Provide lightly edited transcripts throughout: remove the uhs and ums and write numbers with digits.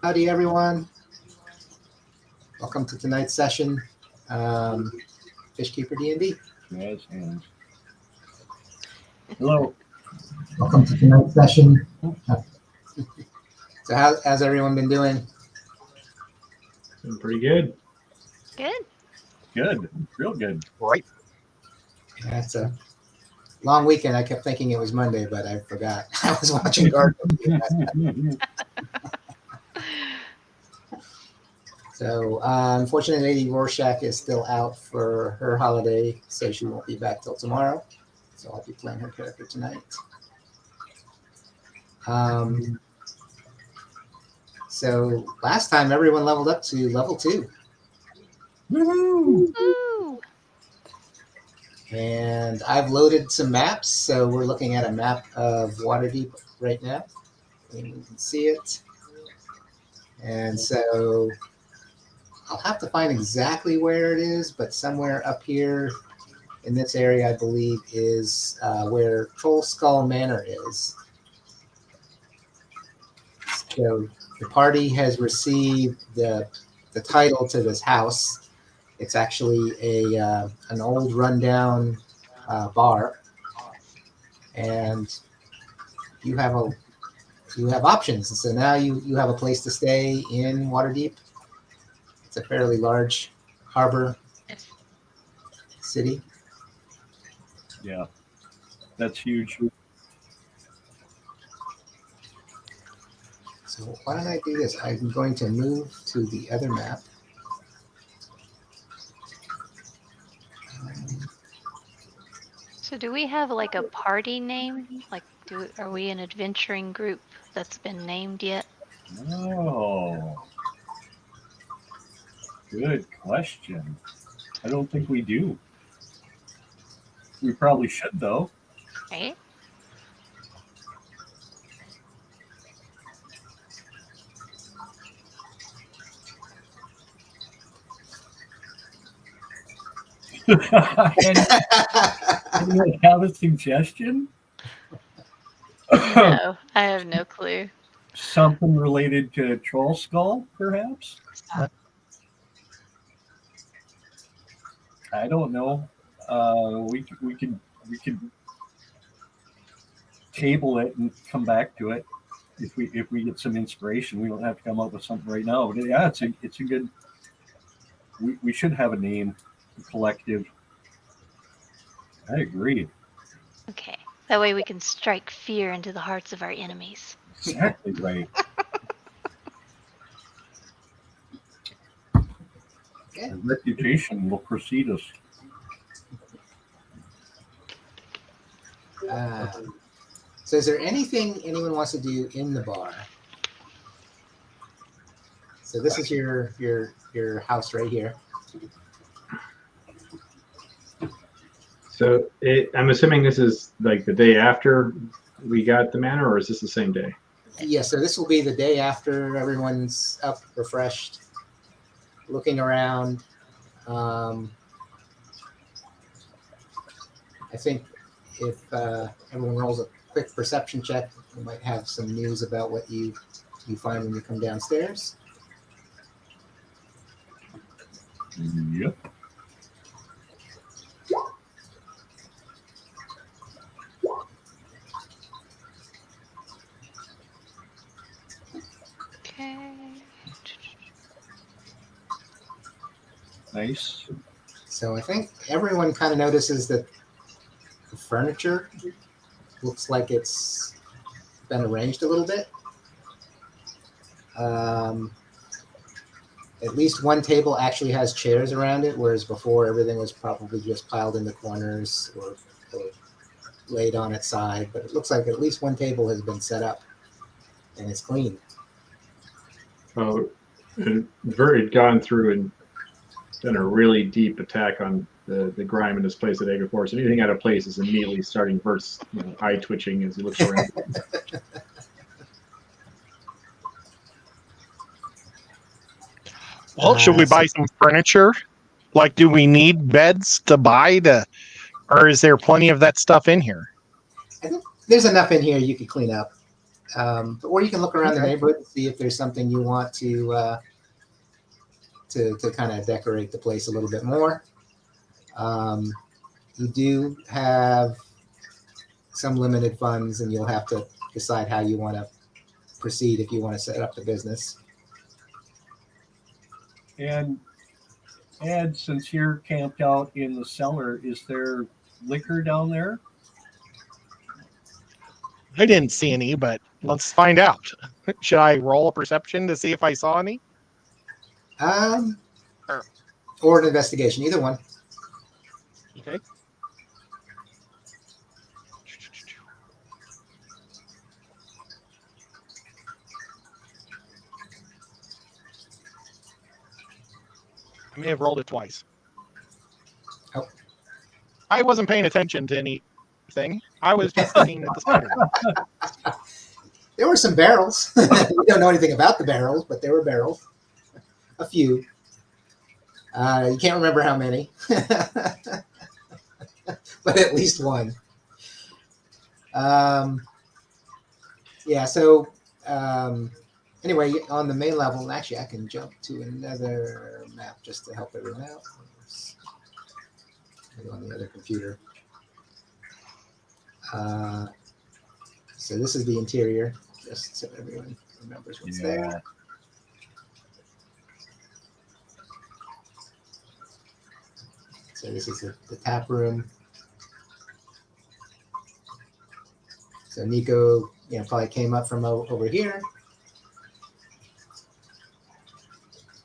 Howdy, everyone. Welcome to tonight's session, Fishkeeper D&D. Yes, and hello. Welcome to tonight's session. So how's everyone been doing? Doing pretty good. Good. Good. Real good. Right. Yeah, it's a long weekend. I kept thinking it was Monday, but I forgot. I was watching Garden. So unfortunately, Lady Rorschach is still out for her holiday, so she won't be back till tomorrow. So I'll be playing her character tonight. So last time everyone leveled up to level 2. Woohoo! Ooh. And I've loaded some maps, so we're looking at a map of Waterdeep right now. And you can see it. And so I'll have to find exactly where it is, but somewhere up here in this area, I believe, is where Troll Skull Manor is. So the party has received the title to this house. It's actually an old rundown bar, and you have options. And so now you have a place to stay in Waterdeep. It's a fairly large harbor city. Yeah, that's huge. So why don't I do this? I'm going to move to the other map. So do we have like a party name? Like, are we an adventuring group that's been named yet? Oh, good question. I don't think we do. We probably should, though. Right? Anyone have a suggestion? No, I have no clue. Something related to Troll Skull, perhaps? I don't know. We could table it and come back to it if we get some inspiration. We don't have to come up with something right now. But yeah, it's a good. We should have a name, a collective. I agree. Okay. That way we can strike fear into the hearts of our enemies. Exactly right. Yeah. The reputation will precede us. So is there anything anyone wants to do in the bar? So this is your house right here. So I'm assuming this is like the day after we got the manor, or is this the same day? Yeah, so this will be the day after everyone's up, refreshed, looking around. I think if everyone rolls a quick perception check, we might have some news about what you find when you come downstairs. Yep. Okay. Nice. So I think everyone kind of notices that the furniture looks like it's been arranged a little bit. At least one table actually has chairs around it, whereas before everything was probably just piled in the corners or laid on its side. But it looks like at least one table has been set up and it's clean. Oh, Vert had gone through and done a really deep attack on the grime in this place the day before. So anything out of place is immediately starting Vert's eye twitching as he looks around. Well, should we buy some furniture? Like, do we need beds to buy or is there plenty of that stuff in here? I think there's enough in here you could clean up. Or you can look around the Okay. neighborhood and see if there's something you want to kind of decorate the place a little bit more. You do have some limited funds, and you'll have to decide how you want to proceed if you want to set up the business. And Ed, since you're camped out in the cellar, is there liquor down there? I didn't see any, but let's find out. Should I roll a perception to see if I saw any? Um, Sure. or an investigation, either one. Okay. I may have rolled it twice. Oh. I wasn't paying attention to anything. I was just looking at the spider. There were some barrels. We don't know anything about the barrels, but there were barrels. A few. You can't remember how many, but at least one. Yeah, so anyway, on the main level, and actually I can jump to another map just to help everyone out. Maybe on the other computer. So this is the interior, just so everyone remembers what's there. So this is the tap room. So Nico, probably came up from over here.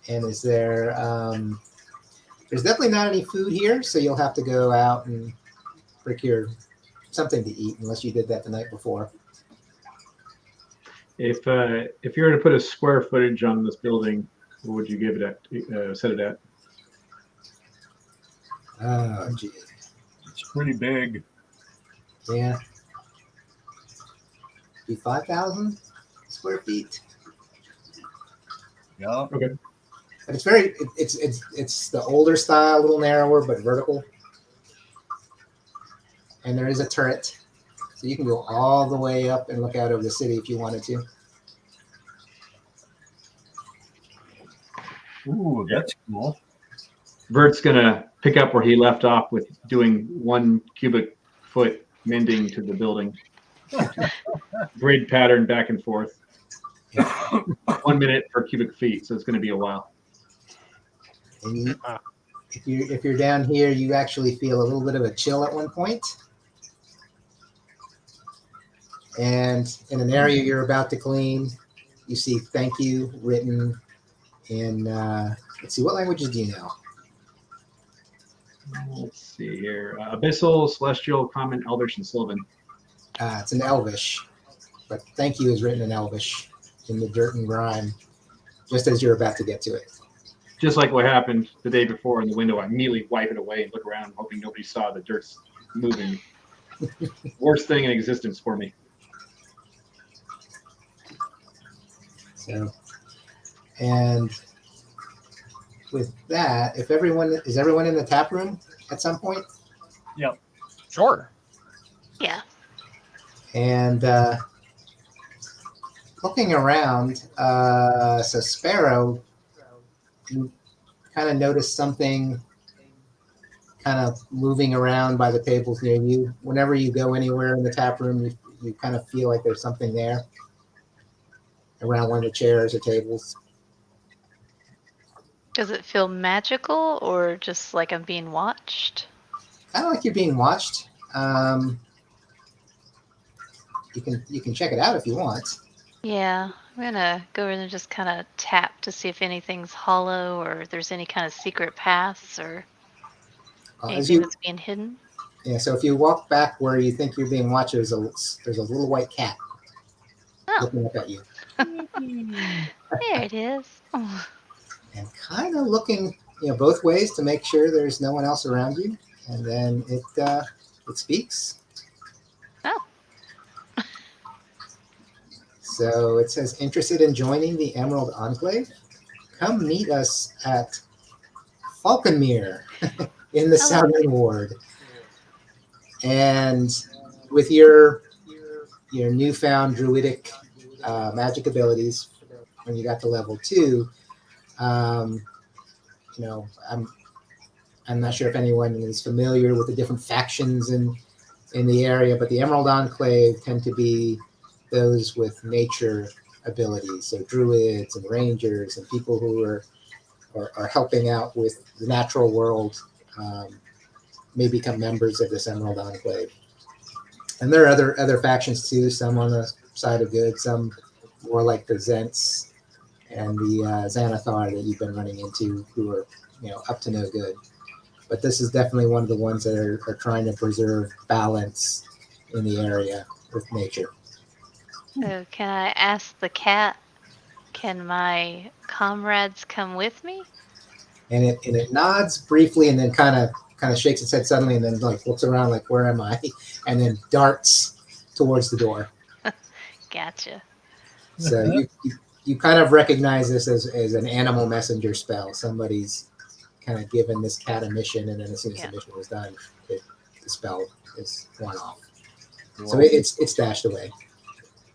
And is there? There's definitely not any food here, so you'll have to go out and procure something to eat, unless you did that the night before. If you were to put a square footage on this building, what would you give it at? Set it at? Oh, gee. It's pretty big. Yeah. Be 5,000 square feet. Yeah. Okay. But it's the older style, a little narrower, but vertical. And there is a turret, so you can go all the way up and look out over the city if you wanted to. Ooh, that's cool. Vert's gonna pick up where he left off with doing 1 cubic foot mending to the building. Grid pattern back and forth. 1 minute per cubic feet, so it's going to be a while. And if you're down here, you actually feel a little bit of a chill at one point. And in an area you're about to clean, you see "thank you" written in. Let's see, what languages do you know? Let's see here. Abyssal, Celestial, Common, Elvish, and Sylvan. It's in Elvish, but "thank you" is written in Elvish in the dirt and grime, just as you're about to get to it. Just like what happened the day before in the window, I immediately wipe it away and look around, hoping nobody saw the dirt's moving. Worst thing in existence for me. So, and with that, is everyone in the tap room at some point? Yep. Sure. Yeah. And looking around, so Sparrow, you kind of notice something kind of moving around by the tables near you. Whenever you go anywhere in the tap room, you kind of feel like there's something there around one of the chairs or tables. Does it feel magical or just like I'm being watched? Kind of like you're being watched. You can check it out if you want. Yeah, I'm gonna go over and just kind of tap to see if anything's hollow or if there's any kind of secret paths or anything that's being hidden. Yeah, so if you walk back where you think you're being watched, there's a little white cat looking up at you. There it is. Oh. And kind of looking, both ways to make sure there's no one else around you. And then it speaks. Oh. So it says, interested in joining the Emerald Enclave? Come meet us at Falconmere in the Southern Ward. And with your newfound druidic magic abilities when you got to level 2. You know, I'm not sure if anyone is familiar with the different factions in the area, but the Emerald Enclave tend to be those with nature abilities, so druids and rangers and people who are helping out with the natural world may become members of this Emerald Enclave. And there are other factions too, some on the side of good, some more like the Zents and the Xanathar that you've been running into, who are, you know, up to no good. But this is definitely one of the ones that are trying to preserve balance in the area with nature. So can I ask the cat, can my comrades come with me? And it nods briefly and then kind of shakes its head suddenly and then like looks around like, where am I? And then darts towards the door. Gotcha. So you kind of recognize this as an animal messenger spell. Somebody's kind of given this cat a mission, and then as soon as the mission was done, the spell is worn off. So it's dashed away.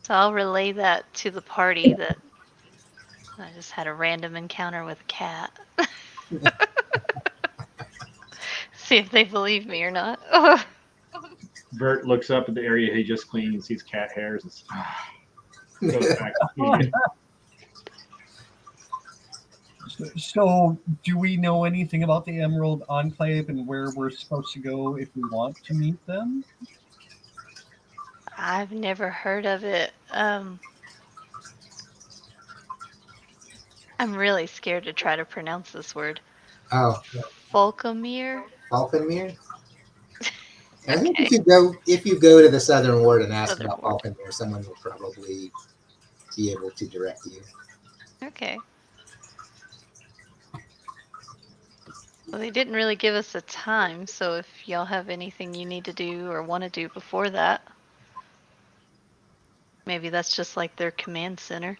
So I'll relay that to the party that I just had a random encounter with a cat. See if they believe me or not. Bert looks up at the area he just cleaned and sees cat hairs. And goes back to cleaning. So, do we know anything about the Emerald Enclave and where we're supposed to go if we want to meet them? I've never heard of it. I'm really scared to try to pronounce this word. Oh, Volcomere? Falconmere? I think Okay. if you go to the Southern Ward and ask Southern about Ward. Falconmere, someone will probably be able to direct you. Okay. Well, they didn't really give us a time, so if y'all have anything you need to do or want to do before that, maybe that's just like their command center.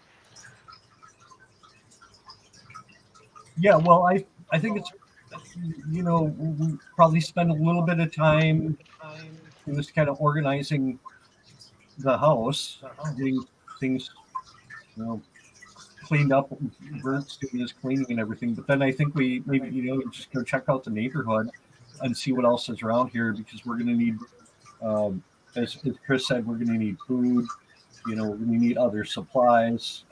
Yeah, well, I think it's, you know, we probably spend a little bit of time just kind of organizing the house, getting things, you know, cleaned up. Bert's doing his cleaning and everything. But then I think we maybe, you know, just go check out the neighborhood and see what else is around here, because we're going to need, as Chris said, we're going to need food. You know, we need other supplies.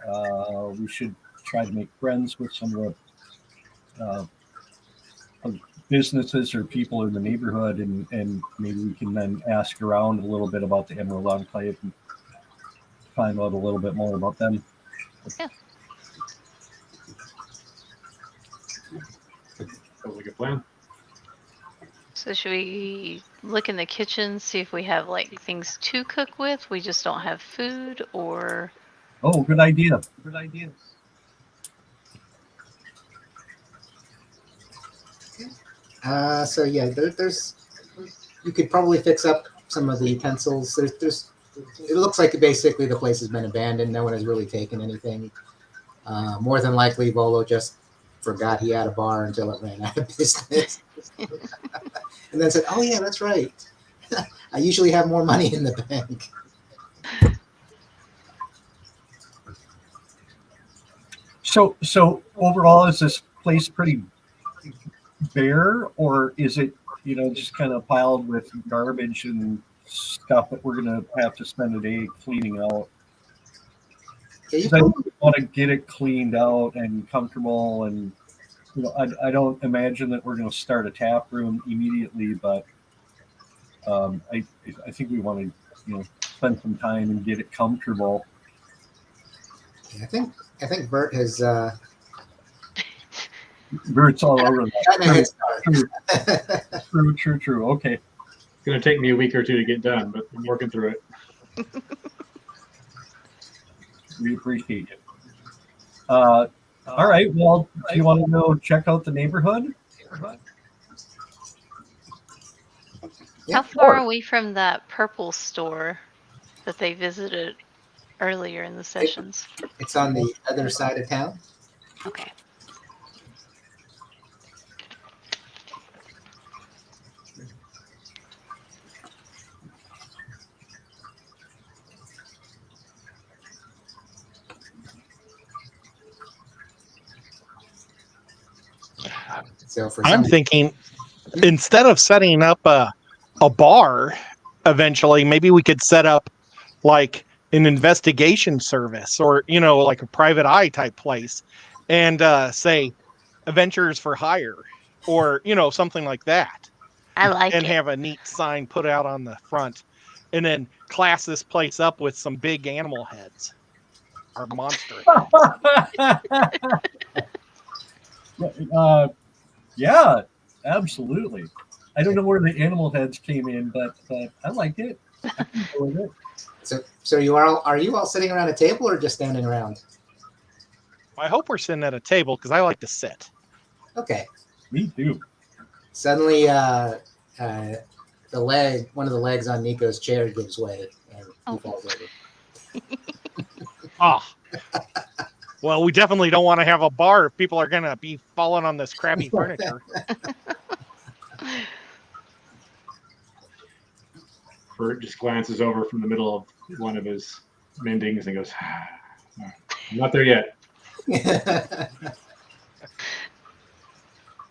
We should try to make friends with some of the businesses or people in the neighborhood, and maybe we can then ask around a little bit about the Emerald Enclave and find out a little bit more about them. Yeah. Sounds like a plan. So should we look in the kitchen, see if we have like things to cook with? We just don't have food, or Oh, good idea. Good idea. So yeah, there's you could probably fix up some of the utensils. There's it looks like basically the place has been abandoned. No one has really taken anything. More than likely, Volo just forgot he had a bar until it ran out of business, and then said, "Oh yeah, that's right. I usually have more money in the bank." So overall, is this place pretty bare, or is it, you know, just kind of piled with garbage and stuff that we're gonna have to spend a day cleaning out? Yeah, you 'Cause I probably, want to get it cleaned out and comfortable, and you know, I don't imagine that we're going to start a tap room immediately, but I think we want to, you know, spend some time and get it comfortable. I think Bert has Birds all over. gotten a head start. True. Okay. It's going to take me a week or two to get done, but I'm working through it. We appreciate it. All right. Well, do you want to go check out the neighborhood? how far are we from that purple store that they visited earlier in the sessions? It's on the other side of town. Okay. So for I'm some, thinking instead of setting up a bar, eventually, maybe we could set up like an investigation service or, like a private eye type place and say adventures for hire or, something like that. I like And it. have a neat sign put out on the front and then class this place up with some big animal heads or monster heads. Yeah, absolutely. I don't know where the animal heads came in, but I like it. I can go with it. so are you all sitting around a table or just standing around? I hope we're sitting at a table because I like to sit. Okay. Me too. Suddenly, one of the legs on Nico's chair gives way and he falls over. Oh. Well, we definitely don't want to have a bar if people are going to be falling on this crappy furniture. Bert just glances over from the middle of one of his mendings and goes, I'm not there yet.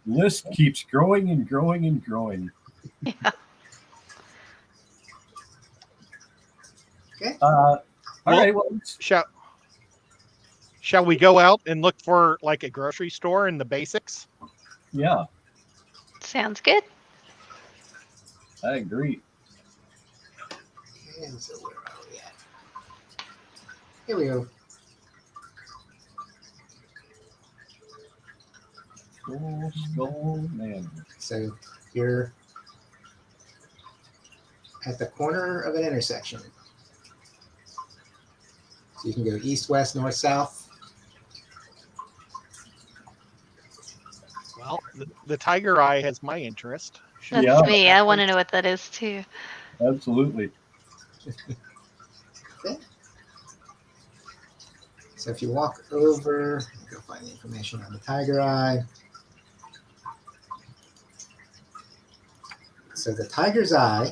List keeps growing and growing and growing. Yeah. Okay. All right. Well, Shall we go out and look for like a grocery store in the basics? yeah, Sounds good. I agree. And so where are we at? Here we go. Skull Man. So you're at the corner of an intersection. So you can go east, west, north, south. Well, the tiger eye has my interest. That's Yeah. me. I want to know what that is too. Absolutely. Okay. So if you walk over, go find the information on the tiger eye. So the tiger's eye.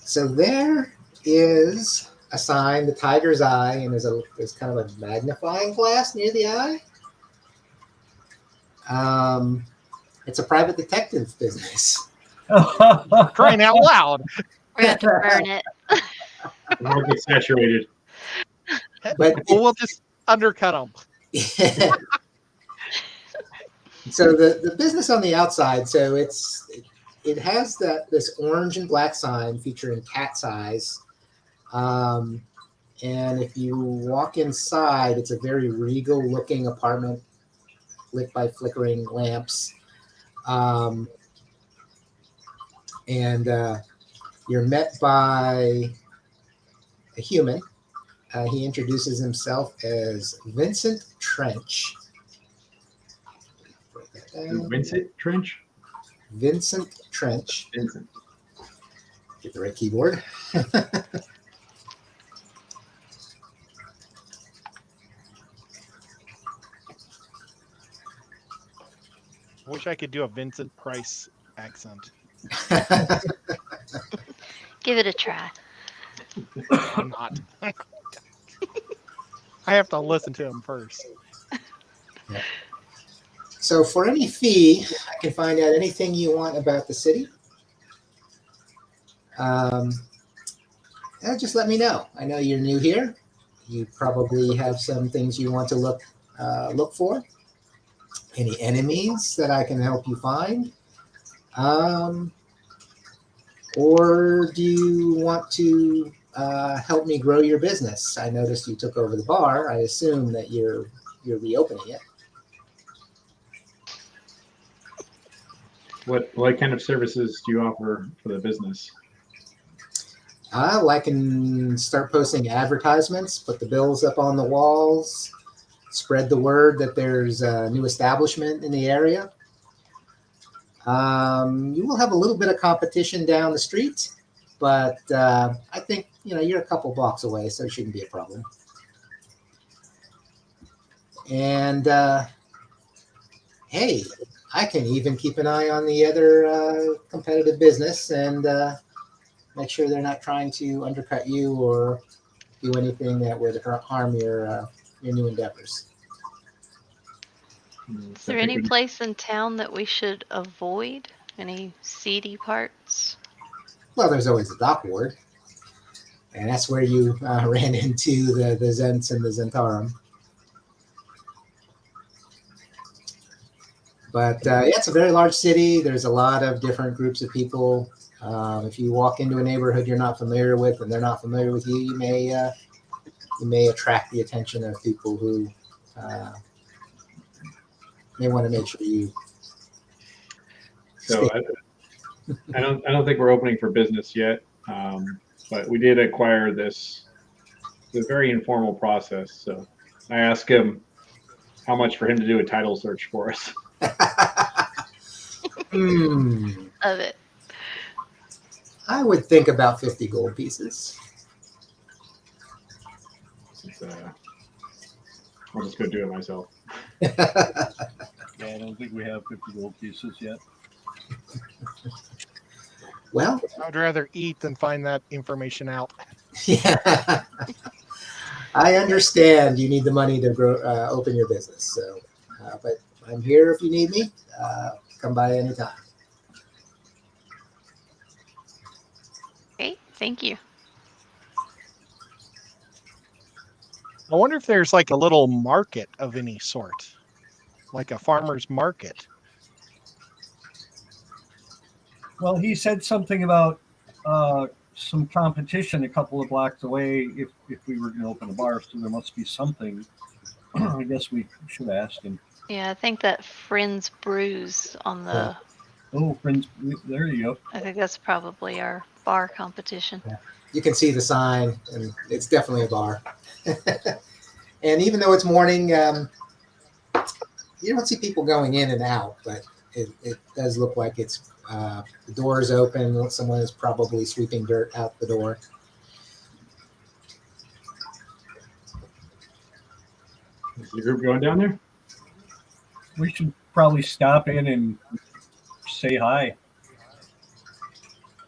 So there is a sign, the tiger's eye, and there's kind of a magnifying glass near the eye. It's a private detective business. Crying out loud. We're going to burn it. The market's saturated. But Well, we'll just undercut them. So the business on the outside, so it has this orange and black sign featuring cat's eyes. And if you walk inside, it's a very regal looking apartment lit by flickering lamps. And you're met by a human. He introduces himself as Vincent Trench. Vincent Trench? Vincent Trench. Vincent. Get the right keyboard. I wish I could do a Vincent Price accent. Give it a try. I'm not. I have to listen to him first. Yeah. So for any fee, I can find out anything you want about the city. Just let me know. I know you're new here. You probably have some things you want to look for. Any enemies that I can help you find? Or do you want to help me grow your business? I noticed you took over the bar. I assume that you're reopening it. What kind of services do you offer for the business? I can start posting advertisements, put the bills up on the walls, spread the word that there's a new establishment in the area. You will have a little bit of competition down the street, but I think you're a couple blocks away, so it shouldn't be a problem. And hey, I can even keep an eye on the other competitive business and make sure they're not trying to undercut you or do anything that would harm your new endeavors. Is there any place in town that we should avoid? Any seedy parts? Well, there's always the dock ward, and that's where you ran into the Zents and the Zentarum. But yeah, it's a very large city. There's a lot of different groups of people. If you walk into a neighborhood you're not familiar with, and they're not familiar with you, you may attract the attention of people who may want to make sure you. So I don't think we're opening for business yet, but we did acquire this. It's a very informal process. So I asked him how much for him to do a title search for us. Of it. I would think about 50 gold pieces. I'll just go do it myself. Yeah, I don't think we have 50 gold pieces yet. Well, I'd rather eat than find that information out. yeah, I understand you need the money to grow, open your business. So, but I'm here if you need me. Come by anytime. Great, thank you. I wonder if there's like a little market of any sort, like a farmer's market. Well, he said something about some competition a couple of blocks away if we were going to open a bar, so there must be something. I guess we should ask him. Yeah, I think that Friends Brews on the. Yeah. Oh, friends, there you go. I think that's probably our bar competition. Yeah. You can see the sign, and it's definitely a bar. And even though it's morning, you don't see people going in and out, but it does look like it's the door is open. Someone is probably sweeping dirt out the door. Is the group going down there? We should probably stop in and say hi.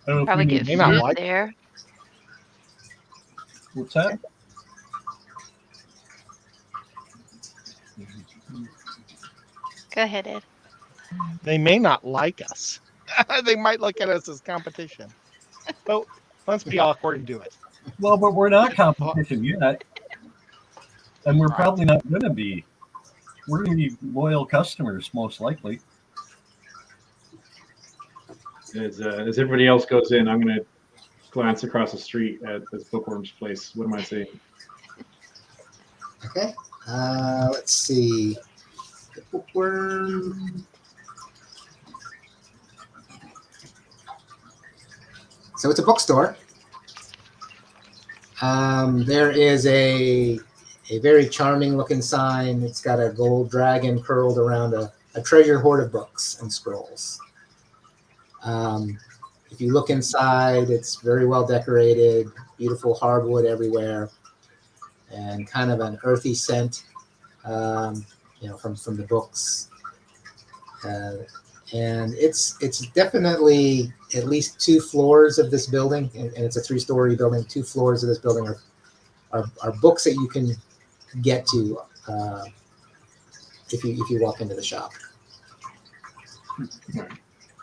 I don't know Probably if we get may not food like- there. What's that? Go ahead, Ed. They may not like us. They might look at us as competition. But let's be awkward and do it. Well, but we're not competition yet. And we're probably not going to be. We're going to be loyal customers, most likely. As everybody else goes in, I'm going to glance across the street at this Bookworm's place. What am I seeing? Okay. Let's see. The Bookworm. So it's a bookstore. There is a very charming looking sign. It's got a gold dragon curled around a treasure hoard of books and scrolls. If you look inside, it's very well decorated, beautiful hardwood everywhere, and kind of an earthy scent, from the books. And it's definitely at least 2 floors of this building, and it's a 3-story building. 2 floors of this building are books that you can get to if you walk into the shop.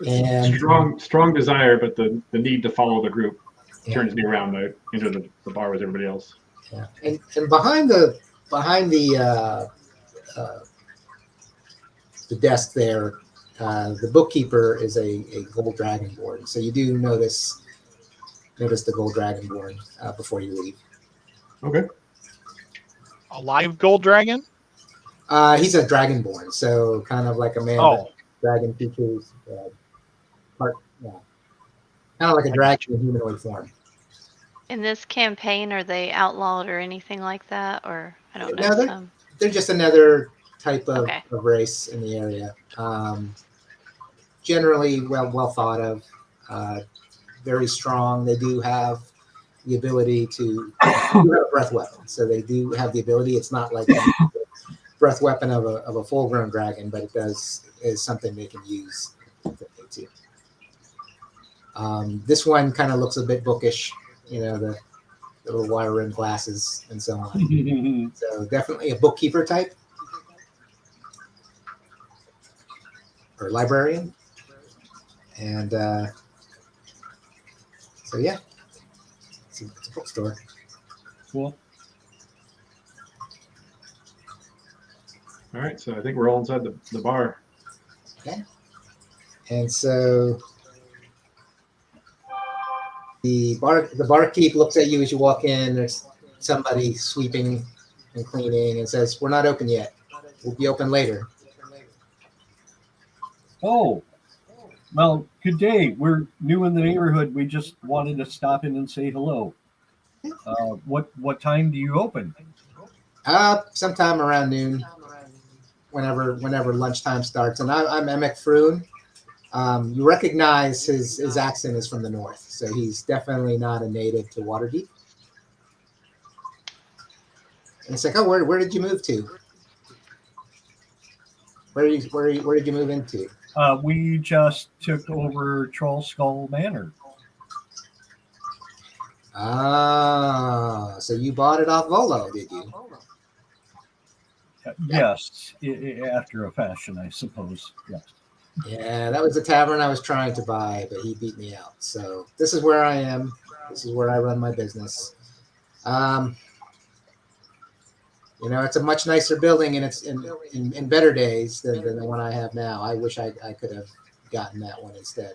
And Strong desire, but the need to follow the group Yeah. turns me around to enter the bar with everybody else. Yeah, and behind the desk there, the bookkeeper is a gold dragonborn. So you do notice the gold dragonborn before you leave. Okay. A live gold dragon? He's a dragonborn, so kind of like a man with dragon features, kind of like a dragon in humanoid form. In this campaign, are they outlawed or anything like that? Or I don't know. No, they're just another type of, Okay. of race in the area. Generally well thought of, very strong. They do have the ability to have a breath weapon, so they do have the ability. It's not like a breath weapon of a full-grown dragon, but is something they can use if they need to. This one kind of looks a bit bookish, the little wire rimmed glasses and so on. So definitely a bookkeeper type. or librarian. And so yeah, it's a bookstore. Cool. All right, so I think we're all inside the bar. And so the barkeep looks at you as you walk in. There's somebody sweeping and cleaning and says, "We're not open yet. We'll be open later." Oh, well, good day. We're new in the neighborhood. We just wanted to stop in and say hello. What time do you open? Sometime around noon, whenever lunchtime starts. And I'm Emmett Froon. You recognize his accent is from the north, so he's definitely not a native to Waterdeep. And it's like, oh, where did you move to? Where did you move into? We just took over Troll Skull Manor. Ah, so you bought it off Volo, did you? Yes, after a fashion, I suppose. Yes. Yeah, that was the tavern I was trying to buy, but he beat me out. So this is where I am. This is where I run my business. It's a much nicer building, and it's in better days than the one I have now. I wish I could have gotten that one instead.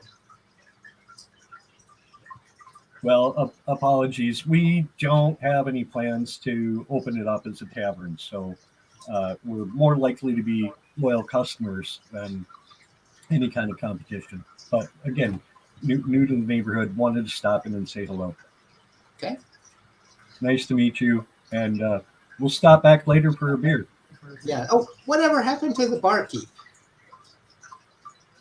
Well, apologies. We don't have any plans to open it up as a tavern, so we're more likely to be loyal customers than any kind of competition. But again, new to the neighborhood, wanted to stop in and say hello. Okay. Nice to meet you, and we'll stop back later for a beer. Yeah. Oh, whatever happened to the barkeep?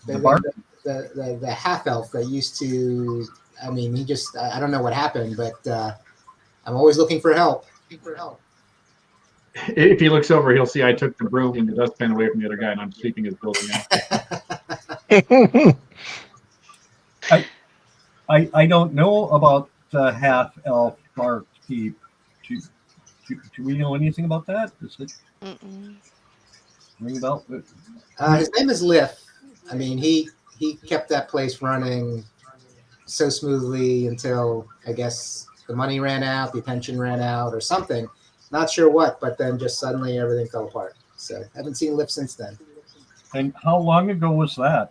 The half elf that used to. I mean, he just. I don't know what happened, but I'm always looking for help. If he looks over, he'll see I took the broom and the dustpan away from the other guy, and I'm sweeping his building out. I don't know about the half elf barkeep. Do we know anything about that? Is it ring a bell? His name is Liff. I mean, he kept that place running so smoothly until I guess the money ran out, the pension ran out, or something. Not sure what, but then just suddenly everything fell apart. So haven't seen Liff since then. And how long ago was that?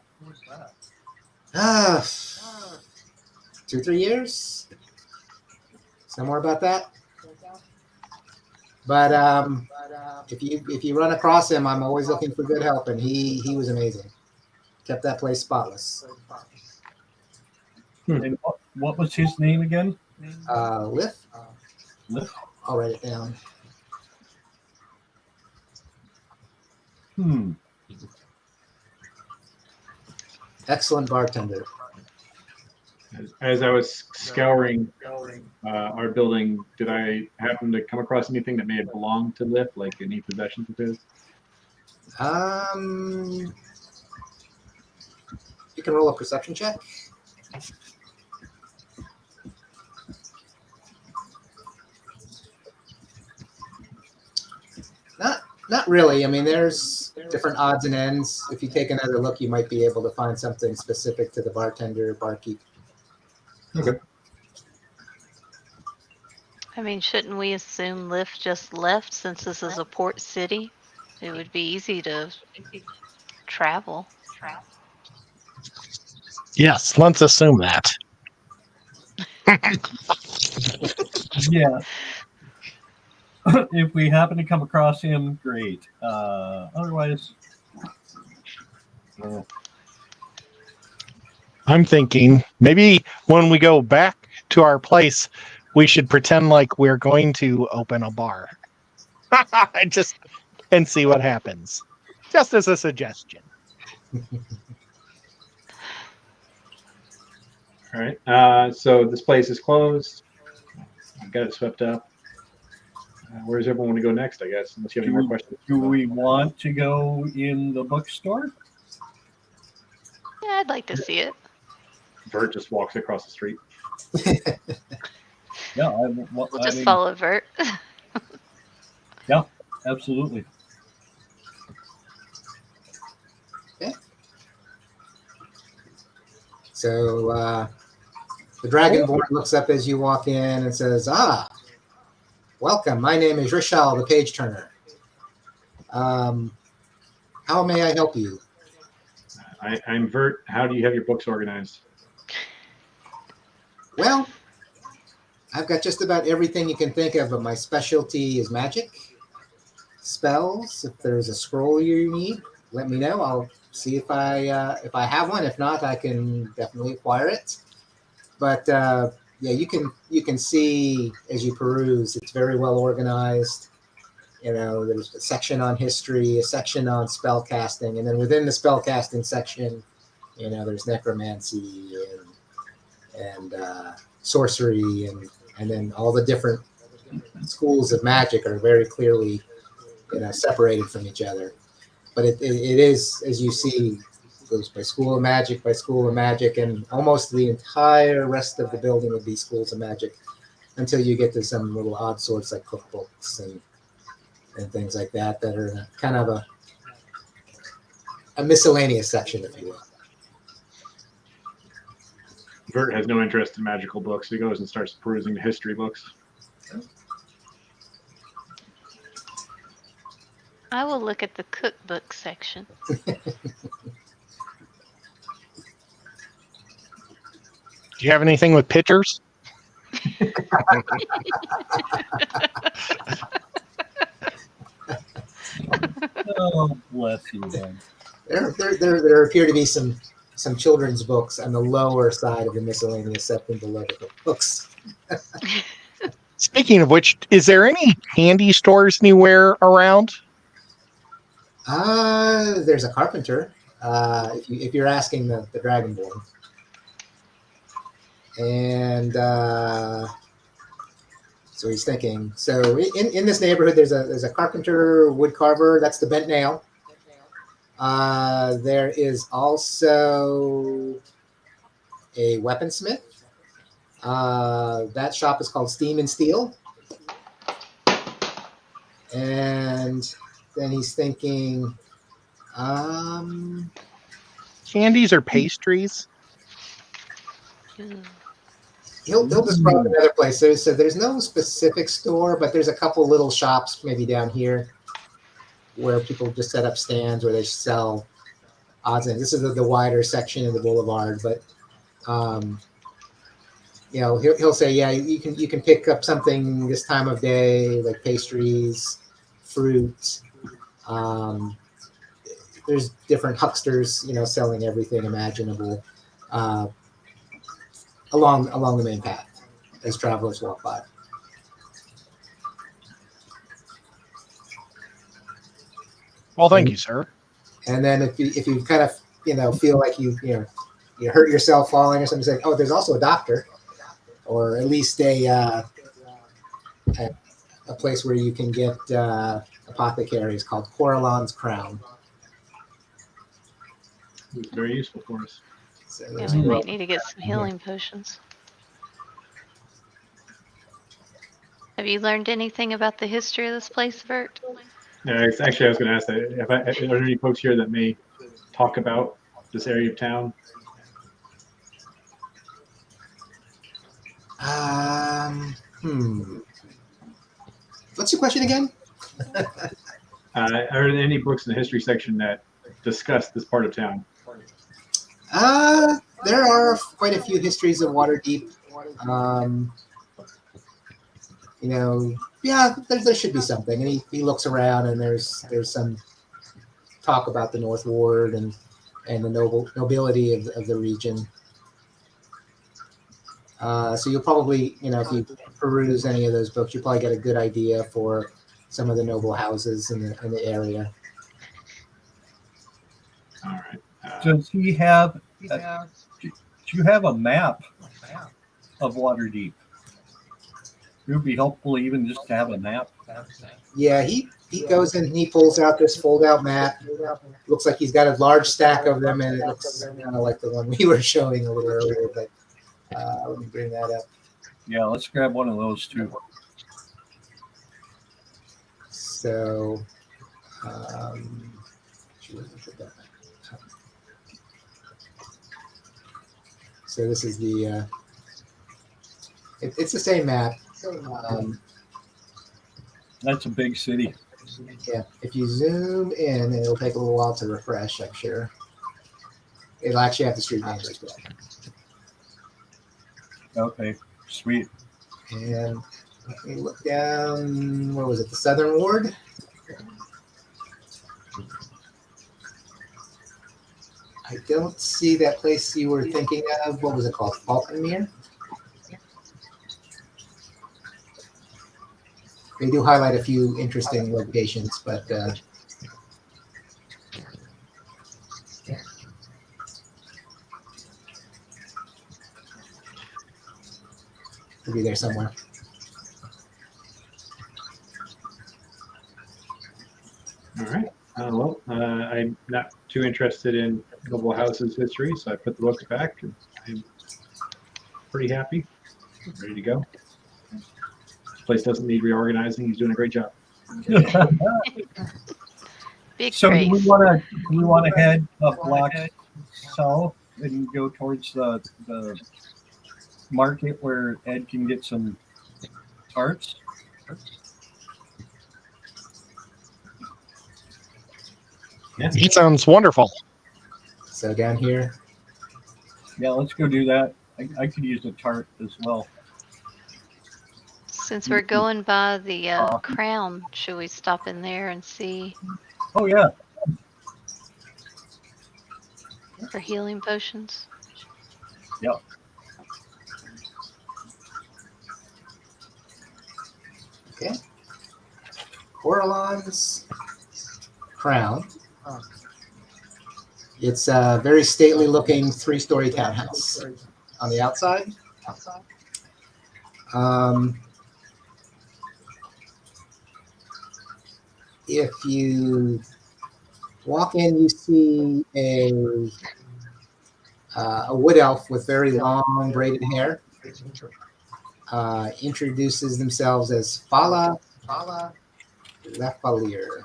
2-3 years, somewhere about that. But if you run across him, I'm always looking for good help, and he was amazing. Kept that place spotless. And what was his name again? Liff. Liff. I'll write it down. Excellent bartender. As I was scouring our building, did I happen to come across anything that may have belonged to Liff, like any possessions of his? You can roll a perception check. Not really. I mean, there's different odds and ends. If you take another look, you might be able to find something specific to the bartender, barkeep. Okay. I mean, shouldn't we assume Lyft just left since this is a port city? It would be easy to travel. Yes, let's assume that. Yeah. If we happen to come across him, great. Otherwise, I'm thinking maybe when we go back to our place, we should pretend like we're going to open a bar. And see what happens. Just as a suggestion. All right. So this place is closed. I've got it swept up. Where does everyone want to go next, I guess? Unless you have any more questions. Do we want to go in the bookstore? Yeah, I'd like to see it. Vert just walks across the street. Yeah, We'll just follow Vert. Yeah, absolutely. Okay. So the Dragonborn looks up as you walk in and says, welcome. My name is Rishal, the page turner. How may I help you? I'm Vert. How do you have your books organized? Well, I've got just about everything you can think of, but my specialty is magic, spells. If there's a scroll you need, let me know. I'll see if I have one. If not, I can definitely acquire it. But yeah, you can see as you peruse, it's very well organized. You know, there's a section on history, a section on spell casting, and then within the spell casting section, you know, there's necromancy and sorcery, and then all the different schools of magic are very clearly, you know, separated from each other. But it is, as you see, goes by school of magic, and almost the entire rest of the building would be schools of magic until you get to some little odd sorts like cookbooks and things like that are kind of a miscellaneous section, if you will. Vert has no interest in magical books. So he goes and starts perusing the history books. I will look at the cookbook section. Do you have anything with pictures? Oh, bless you, then. There appear to be some children's books on the lower side of the miscellaneous section below the books. Speaking of which, is there any candy stores anywhere around? There's a carpenter. If you're asking the Dragonborn, and so he's thinking. So in this neighborhood, there's a carpenter, wood carver. That's the bent nail. There is also a weaponsmith. That shop is called Steam and Steel. And then he's thinking, Candies or pastries? he'll describe another place. So there's no specific store, but there's a couple little shops maybe down here where people just set up stands where they sell odds and this is the wider section of the boulevard, but you know, he'll say, yeah, you can pick up something this time of day, like pastries, fruit. There's different hucksters, you know, selling everything imaginable along the main path as travelers walk by. Well, thank you, sir. And then if you kind of, you know, feel like you hurt yourself falling or something, say, oh, there's also a doctor, or at least a place where you can get apothecaries called Coralon's Crown. It's very useful for us. So Yeah, we might need to get some healing potions. Have you learned anything about the history of this place, Vert? Yeah, actually, I was going to ask that. Are there any folks here that may talk about this area of town? What's your question again? Are there any books in the history section that discuss this part of town? There are quite a few histories of Waterdeep. You know, yeah, there should be something. And he looks around, and there's some talk about the North Ward and the nobility of the region. So you'll probably, you know, if you peruse any of those books, you'll probably get a good idea for some of the noble houses in the area. All right. Does he have? Do you have a map of Waterdeep? It would be helpful even just to have a map. Yeah, he goes in and he pulls out this fold-out map. Looks like he's got a large stack of them, and it looks kind of like the one we were showing a little earlier. But let me bring that up. Yeah, let's grab one of those too. So, So this is the. It's the same map. That's a big city. Yeah, if you zoom in, and it'll take a little while to refresh, I'm sure. It'll actually have the street names as well. Okay, sweet. And let me look down. What was it? The Southern Ward. I don't see that place you were thinking of. What was it called? Falconmere? They do highlight a few interesting locations, but it'll be there somewhere. All right. I'm not too interested in Noble House's history, so I put the book back, and I'm pretty happy. Ready to go. This place doesn't need reorganizing. He's doing a great job. Big So do praise. we want to head a block south and go towards the market where Ed can get some tarts? Yeah. He sounds wonderful. So down here, Yeah, let's go do that. I could use a tart as well. Since we're going by the crown, should we stop in there and see Oh yeah, for healing potions? okay. Coralon's Crown. It's a very stately looking 3-story townhouse on the outside. If you walk in, you see a wood elf with very long braided hair. Introduces themselves as Fala Lefalier.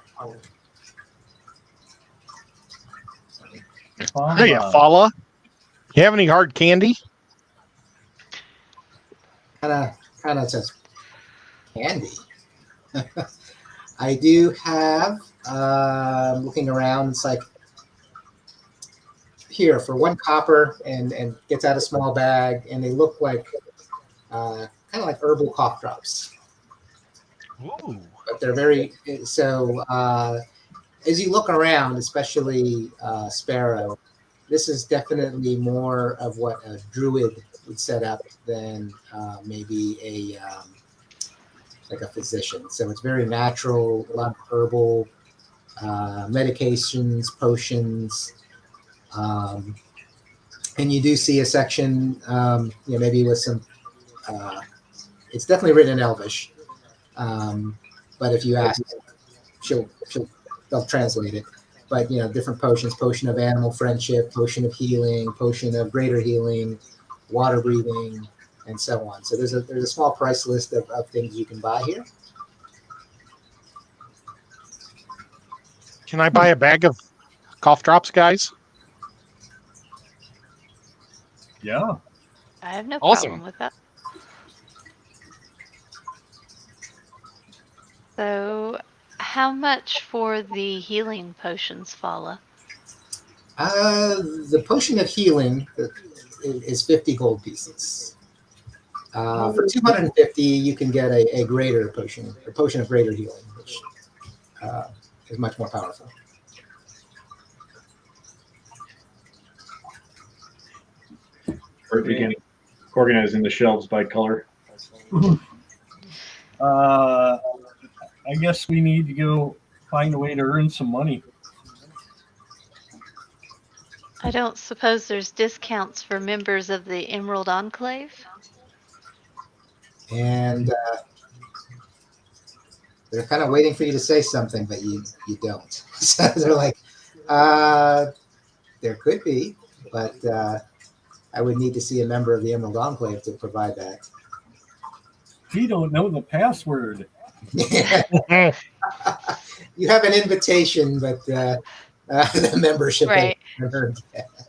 Hey, Fala. You have any hard candy? Kind of says candy. I do have. Looking around, it's like here for 1 copper, and gets out a small bag, and they look like kind of like herbal cough drops. Ooh. But they're very so. As you look around, especially Sparrow, this is definitely more of what a druid would set up than maybe a like a physician. So it's very natural, a lot of herbal medications, potions, and you do see a section, maybe with some. It's definitely written in Elvish, but if you ask, they'll translate it. But different potions: potion of animal friendship, potion of healing, potion of greater healing, water breathing, and so on. So there's a small price list of things you can buy here. Can I buy a bag of cough drops, guys? Yeah. I have no Awesome. problem with that. So, how much for the healing potions, Fala? The potion of healing is 50 gold pieces. For 250, you can get a greater potion, a potion of greater healing, which is much more powerful. Or again, organizing the shelves by color. I guess we need to go find a way to earn some money. I don't suppose there's discounts for members of the Emerald Enclave? And they're kind of waiting for you to say something, but you don't. So they're like, there could be, but I would need to see a member of the Emerald Enclave to provide that. We don't know the password. You have an invitation, but the membership. Right. Earned.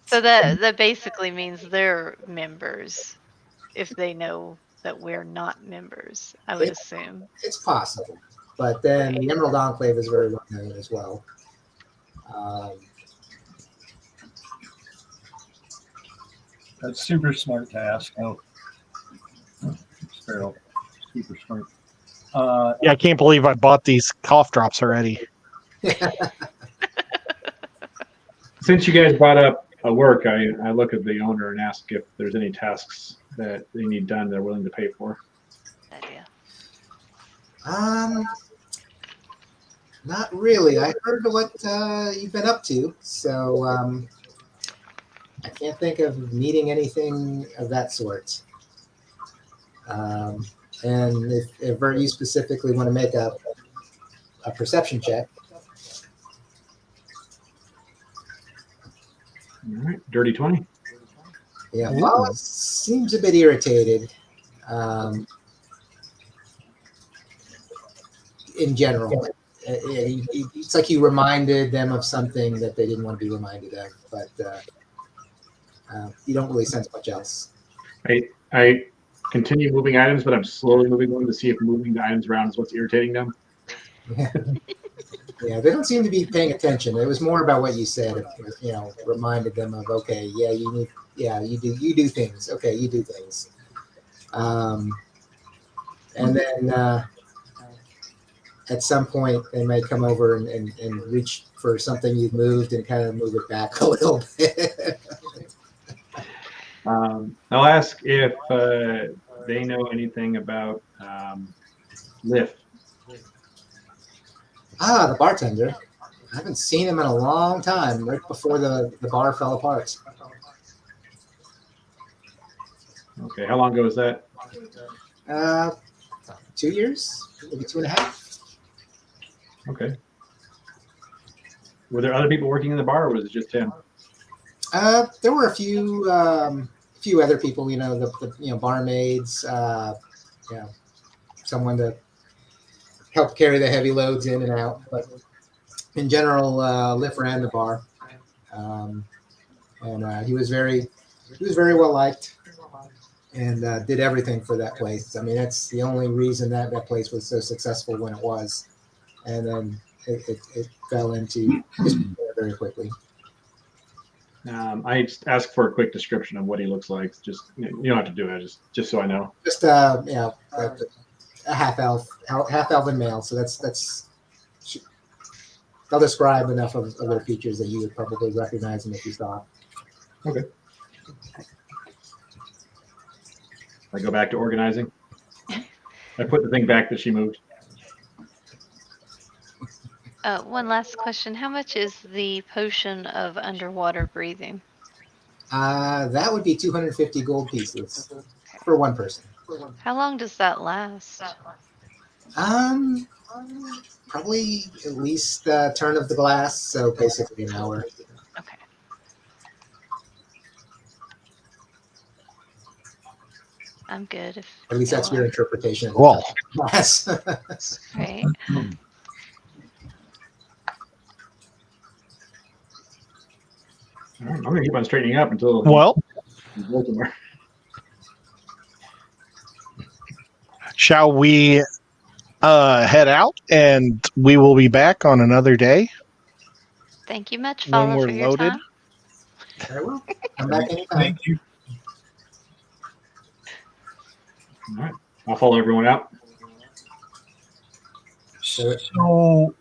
So that basically means they're members if they know that we're not members, I would assume. It's possible, but then Right. the Emerald Enclave is very well known as well. That's super smart to ask. Oh, Sparrow, super smart. Yeah, I can't believe I bought these cough drops already. Since you guys brought up work, I look at the owner and ask if there's any tasks that they need done they're willing to pay for. Idea. Not really. I heard what you've been up to, so I can't think of needing anything of that sort. And if you specifically want to make a perception check. All right, dirty 20. Yeah, Wallace seems a bit irritated. In general, it's like you reminded them of something that they didn't want to be reminded of, but you don't really sense much else. I continue moving items, but I'm slowly moving them to see if moving the items around is what's irritating them. Yeah, they don't seem to be paying attention. It was more about what you said. You know, reminded them of, okay, yeah, you do things. Okay, you do things. And then at some point they may come over and reach for something you've moved and kind of move it back a little bit. I'll ask if they know anything about Lift. The bartender. I haven't seen him in a long time, right before the bar fell apart. Okay, how long ago was that? 2 years, maybe 2.5. Okay. Were there other people working in the bar, or was it just him? There were a few other people, you know, the barmaids, someone to help carry the heavy loads in and out. But in general, Liff ran the bar, and he was very well liked, and did everything for that place. I mean, that's the only reason that place was so successful when it was, and then it fell into disrepair very quickly. I just ask for a quick description of what he looks like. Just you don't have to do it. Just so I know. Just a half elven male. So that's they'll describe enough of their features that you would probably recognize them if you saw. Okay. I go back to organizing. I put the thing back that she moved. One last question. How much is the potion of underwater breathing? That would be 250 gold pieces for one person. How long does that last? Probably at least turn of the glass, so basically an hour. Okay. I'm good. At least that's your interpretation. Of Well, glass. Right. All right, I'm gonna keep on straightening up until shall we head out, and we will be back on another day Thank you much, when Follow, we're for your loaded. time. Very well. Come back anytime. Thank you. All right, I'll follow everyone out. So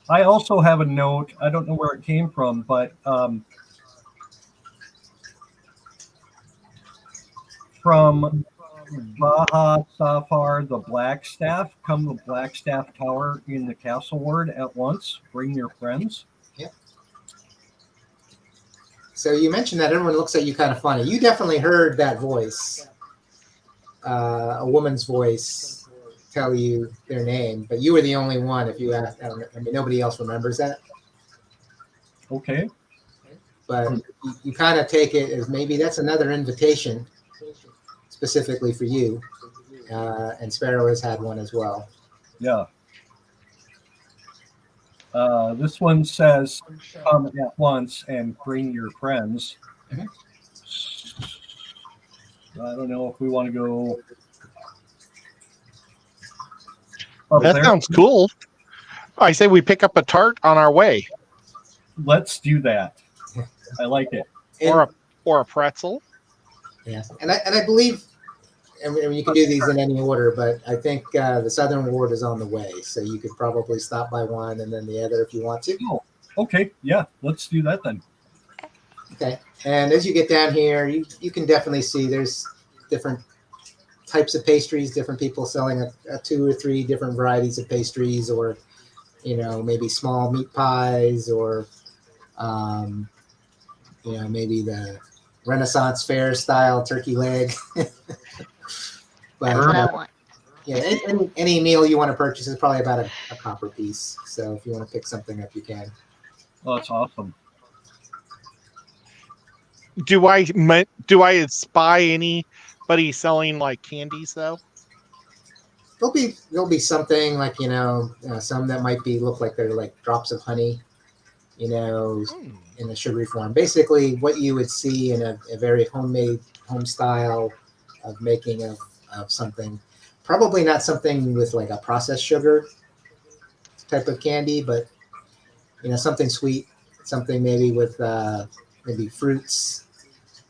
I also have a note. I don't know where it came from, but from Baha Safar, the Blackstaff, come the Blackstaff Tower in the Castle Ward at once. Bring your friends. Yep. So you mentioned that everyone looks at you kind of funny. You definitely heard that voice, a woman's voice, tell you their name, but you were the only one. If you asked, I mean, nobody else remembers that. Okay. But you kind of take it as maybe that's another invitation specifically for you. And Sparrow has had one as well. Yeah. This one says, "Come at once and bring your friends." Mhm. I don't know if we want to go. Up That there. sounds cool. I say we pick up a tart on our way, Let's do that. I like it. And, or a pretzel. yeah, and I believe, I mean, you can do these in any order, but I think the Southern Ward is on the way, so you could probably stop by one and then the other if you want to. Oh, okay. Yeah, let's do that then. Okay, and as you get down here, you can definitely see there's different types of pastries, different people selling a 2 or 3 different varieties of pastries, or maybe small meat pies, or maybe the Renaissance fair style turkey leg. But That's what I want. yeah, any meal you want to purchase is probably about a copper piece. So if you want to pick something up, you can. Oh, that's awesome. Do I spy anybody selling like candies though? There'll be something like some that might look like they're like drops of honey, in a sugary form. Basically, what you would see in a very homemade home style of making of something. Probably not something with like a processed sugar type of candy, but something sweet, something maybe with maybe fruits,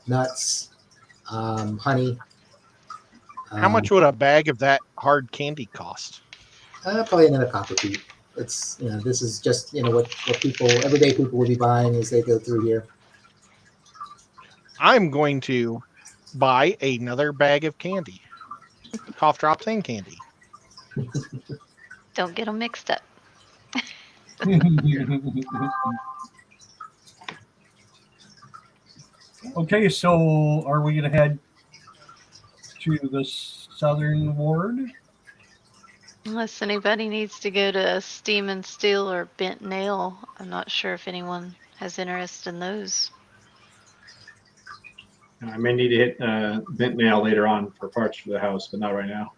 nuts, honey. How much would a bag of that hard candy cost? Probably another copper piece. It's this is just what everyday people will be buying as they go through here. I'm going to buy another bag of candy, cough drops and candy. Don't get them mixed up. Okay, so are we going to head to the Southern Ward? Unless anybody needs to go to Steam and Steel or Bent Nail. I'm not sure if anyone has interest in those. I may need to hit bent nail later on for parts for the house, but not right now.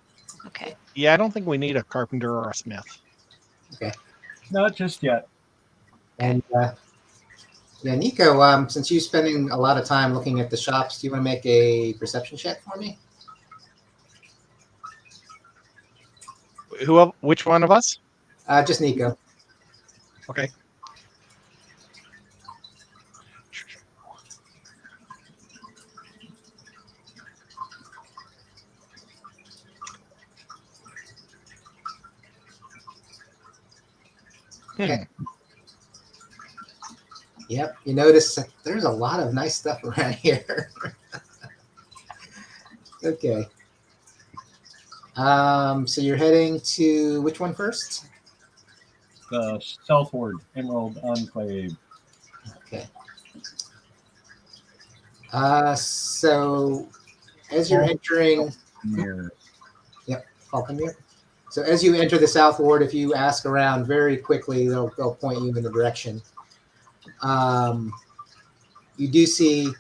Okay. Yeah, I don't think we need a carpenter or a smith. Okay. Not just yet. And yeah, Nico, since you're spending a lot of time looking at the shops, do you want to make a perception check for me? Which one of us? Just Nico. Okay. Okay. Yep, you notice that there's a lot of nice stuff around here. Okay. So you're heading to which one first? The Southward Emerald Enclave. Okay. So as you're entering, Mirror. Falconmere. So as you enter the South Ward, if you ask around very quickly, they'll point you in the direction. You do see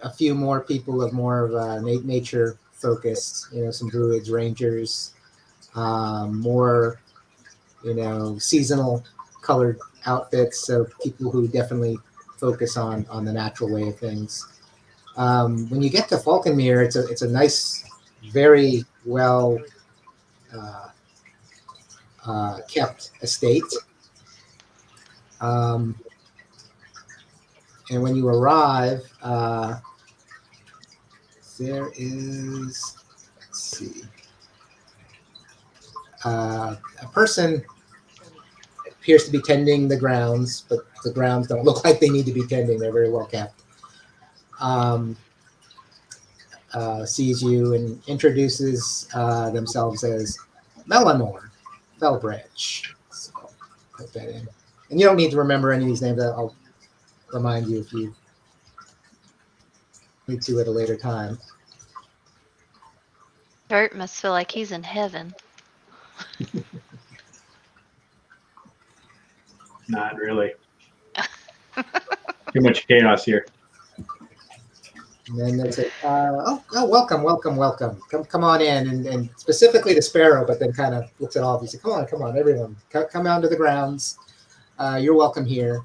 a few more people of more of a nature focus. Some druids, rangers, more seasonal colored outfits. So people who definitely focus on the natural way of things. When you get to Falconmere, it's a nice, very well kept estate. And when you arrive, there is, let's see, a person appears to be tending the grounds, but the grounds don't look like they need to be tending. They're very well kept. Sees you and introduces themselves as Melanor Felbridge. So put that in. And you don't need to remember any of these names. I'll remind you if you need to at a later time. Bert must feel like he's in heaven. Not really. Too much chaos here. And then they say, welcome. Come on in. And specifically to Sparrow, but then kind of looks at all of you. Say, come on, everyone. Come out to the grounds. you're welcome here.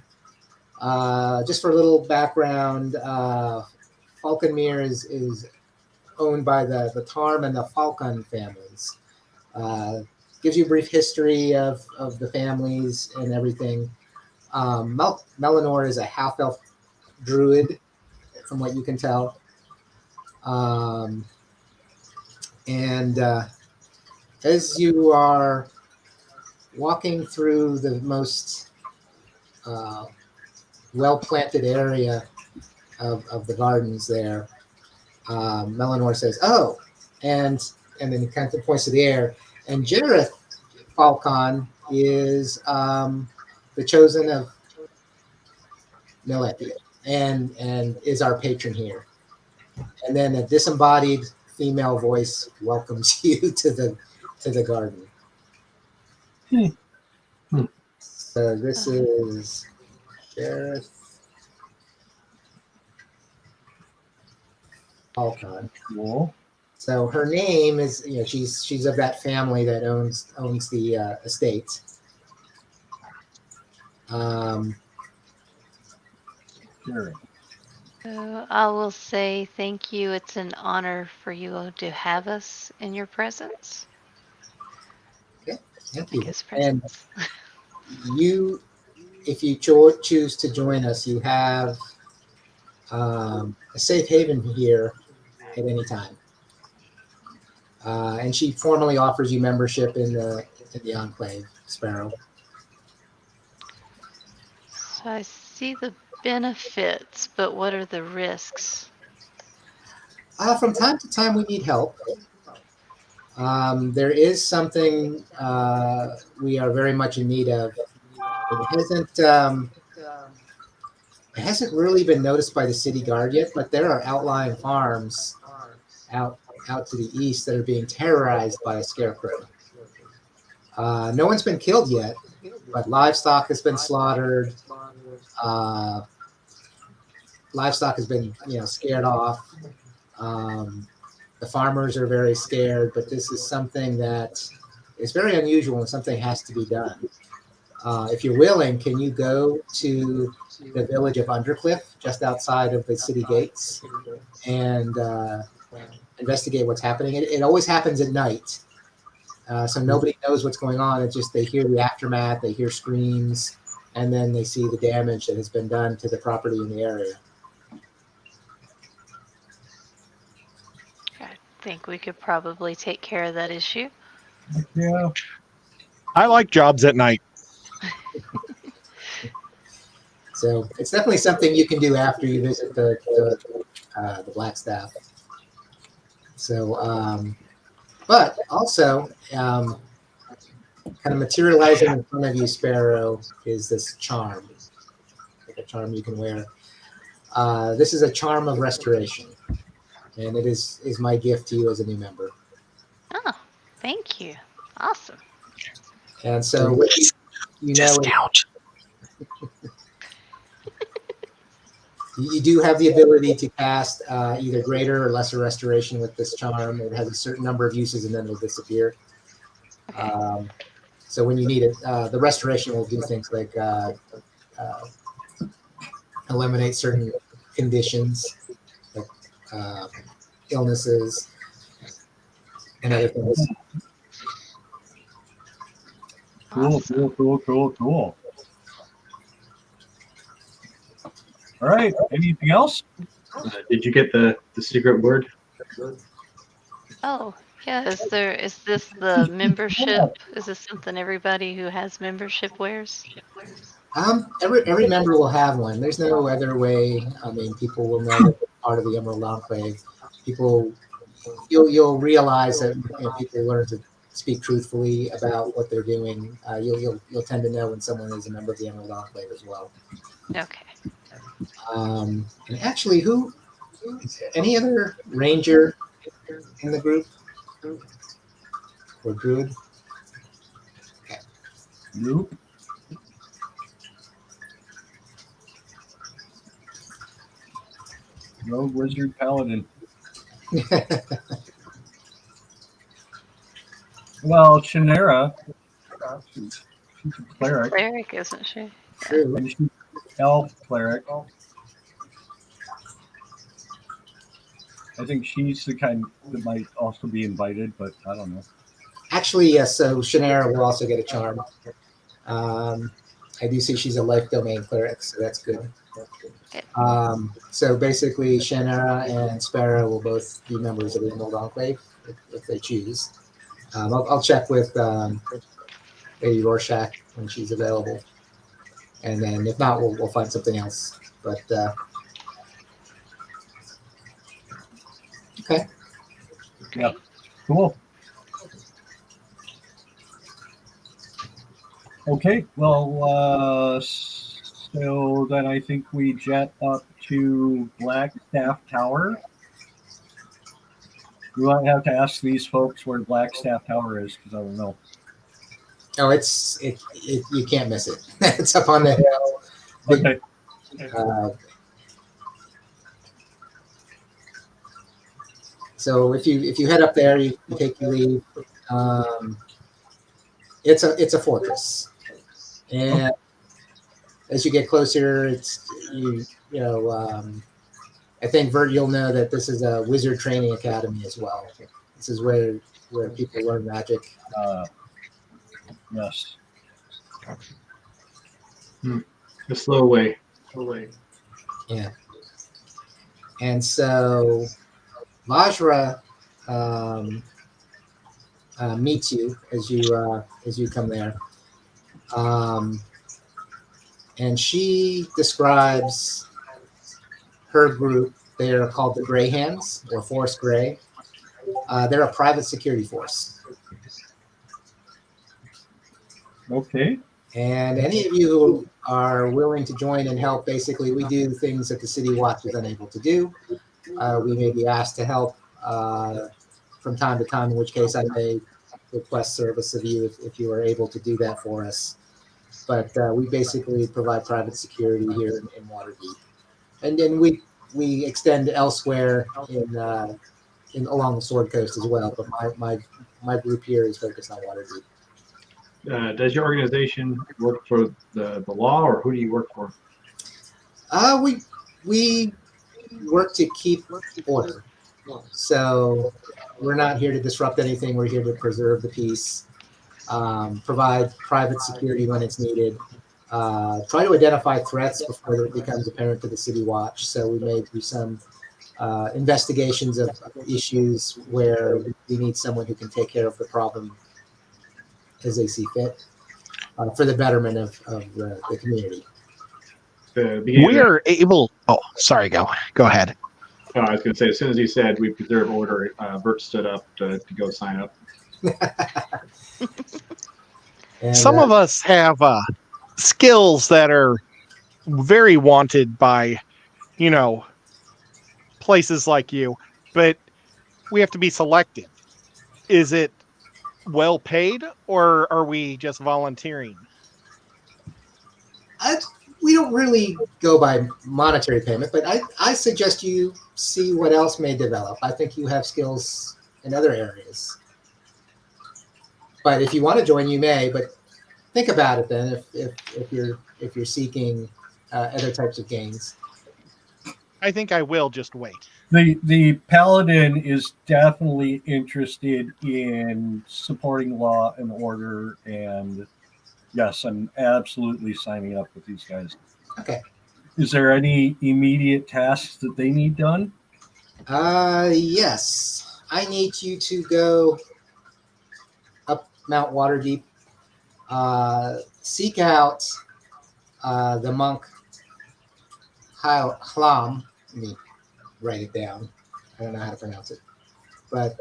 Just for a little background, Falconmere is owned by the Tarm and the Falcon families. Gives you a brief history of the families and everything. Melanor is a half-elf druid, from what you can tell. And as you are walking through the most well-planted area of the gardens there, Melanor says, "Oh," and then he kind of points to the air. And Jareth Falcon is the chosen of Melethia, and is our patron here. And then a disembodied female voice welcomes you to the garden. So this is Jareth Falcon. Cool. So her name is, she's of that family that owns the estate. Sure. So I will say thank you. It's an honor for you to have us in your presence. Thank I you. guess And presence. you, if you choose to join us, you have a safe haven here at any time. And she formally offers you membership in the Enclave, Sparrow. So I see the benefits, but what are the risks? From time to time, we need help. There is something we are very much in need of. It hasn't really been noticed by the city guard yet, but there are outlying farms out to the east that are being terrorized by a scarecrow. No one's been killed yet, but livestock has been slaughtered. Livestock has been, scared off. The farmers are very scared, but this is something that is very unusual and something has to be done. If you're willing, can you go to the village of Undercliff, just outside of the city gates, and investigate what's happening? It always happens at night, so nobody knows what's going on. It's just they hear the aftermath, they hear screams, and then they see the damage that has been done to the property in the area. I think we could probably take care of that issue. Yeah. I like jobs at night. So it's definitely something you can do after you visit the Blackstaff. So, but also, kind of materializing in front of you, Sparrow, is this charm, like a charm you can wear. This is a charm of restoration, and it is my gift to you as a new member. Oh, thank you. Awesome. And so, Discount. You do have the ability to cast either greater or lesser restoration with this charm. It has a certain number of uses and then it'll disappear. Okay. So when you need it, the restoration will do things like eliminate certain conditions, like illnesses and other things. Awesome. Cool. All right. Anything else? Did you get the secret word? Oh, yeah. Is this the membership? Is this something everybody who has membership wears? Every member will have one. There's no other way. I mean, people will know that they're part of the Emerald Enclave. You'll realize that if people learn to speak truthfully about what they're doing, you'll tend to know when someone is a member of the Emerald Enclave as well. Okay. And actually, any other ranger in the group or druid? Okay. Nope. Rogue Wizard Paladin. Well, Shinera She's a cleric. Cleric, isn't she? True. And she's elf cleric. I think she's the kind that might also be invited, but I don't know. Actually, yes. So Shannara will also get a charm. I do see she's a life domain cleric, so that's good. Okay. So basically, Shannara and Sparrow will both be members of the Emerald Enclave if they choose. I'll check with Lady Rorschach when she's available, and then if not, we'll find something else. But okay. Yeah. Cool. Okay, well, so then I think we jet up to Blackstaff Tower. We might have to ask these folks where Blackstaff Tower is, because I don't know. Oh, you can't miss it. It's up on the hill. Okay. So if you head up there, you take your leave. It's a fortress, and as you get closer, I think Vert, you'll know that this is a wizard training academy as well. This is where people learn magic. Yes. The slow way. Yeah. And so Vajra meets you as you come there, and she describes her group. They are called the Gray Hands or Force Gray. They're a private security force. Okay. And any of you who are willing to join and help, basically, we do things that the City Watch is unable to do. We may be asked to help from time to time, in which case I may request service of you if you are able to do that for us. But we basically provide private security here in Waterdeep. And then we extend elsewhere in along the Sword Coast as well. But my group here is focused on Waterdeep. Does your organization work for the law, or who do you work for? We work to keep order. So we're not here to disrupt anything. We're here to preserve the peace, provide private security when it's needed, try to identify threats before it becomes apparent to the City Watch. So we may do some investigations of issues where we need someone who can take care of the problem as they see fit for the betterment of the community. We are able. Oh, sorry. Go ahead. I was going to say, as soon as he said we preserve order, Bert stood up to go sign up. And, Some of us have skills that are very wanted by, places like you, but we have to be selective. Is it well paid, or are we just volunteering? we don't really go by monetary payment, but I suggest you see what else may develop. I think you have skills in other areas. But if you want to join, you may. But think about it then. If you're seeking other types of gains, I think I will just wait. The paladin is definitely interested in supporting law and order, and yes, I'm absolutely signing up with these guys. Okay. Is there any immediate tasks that they need done? Yes. I need you to go up Mount Waterdeep, seek out the monk Hlam. Let me write it down. I don't know how to pronounce it. But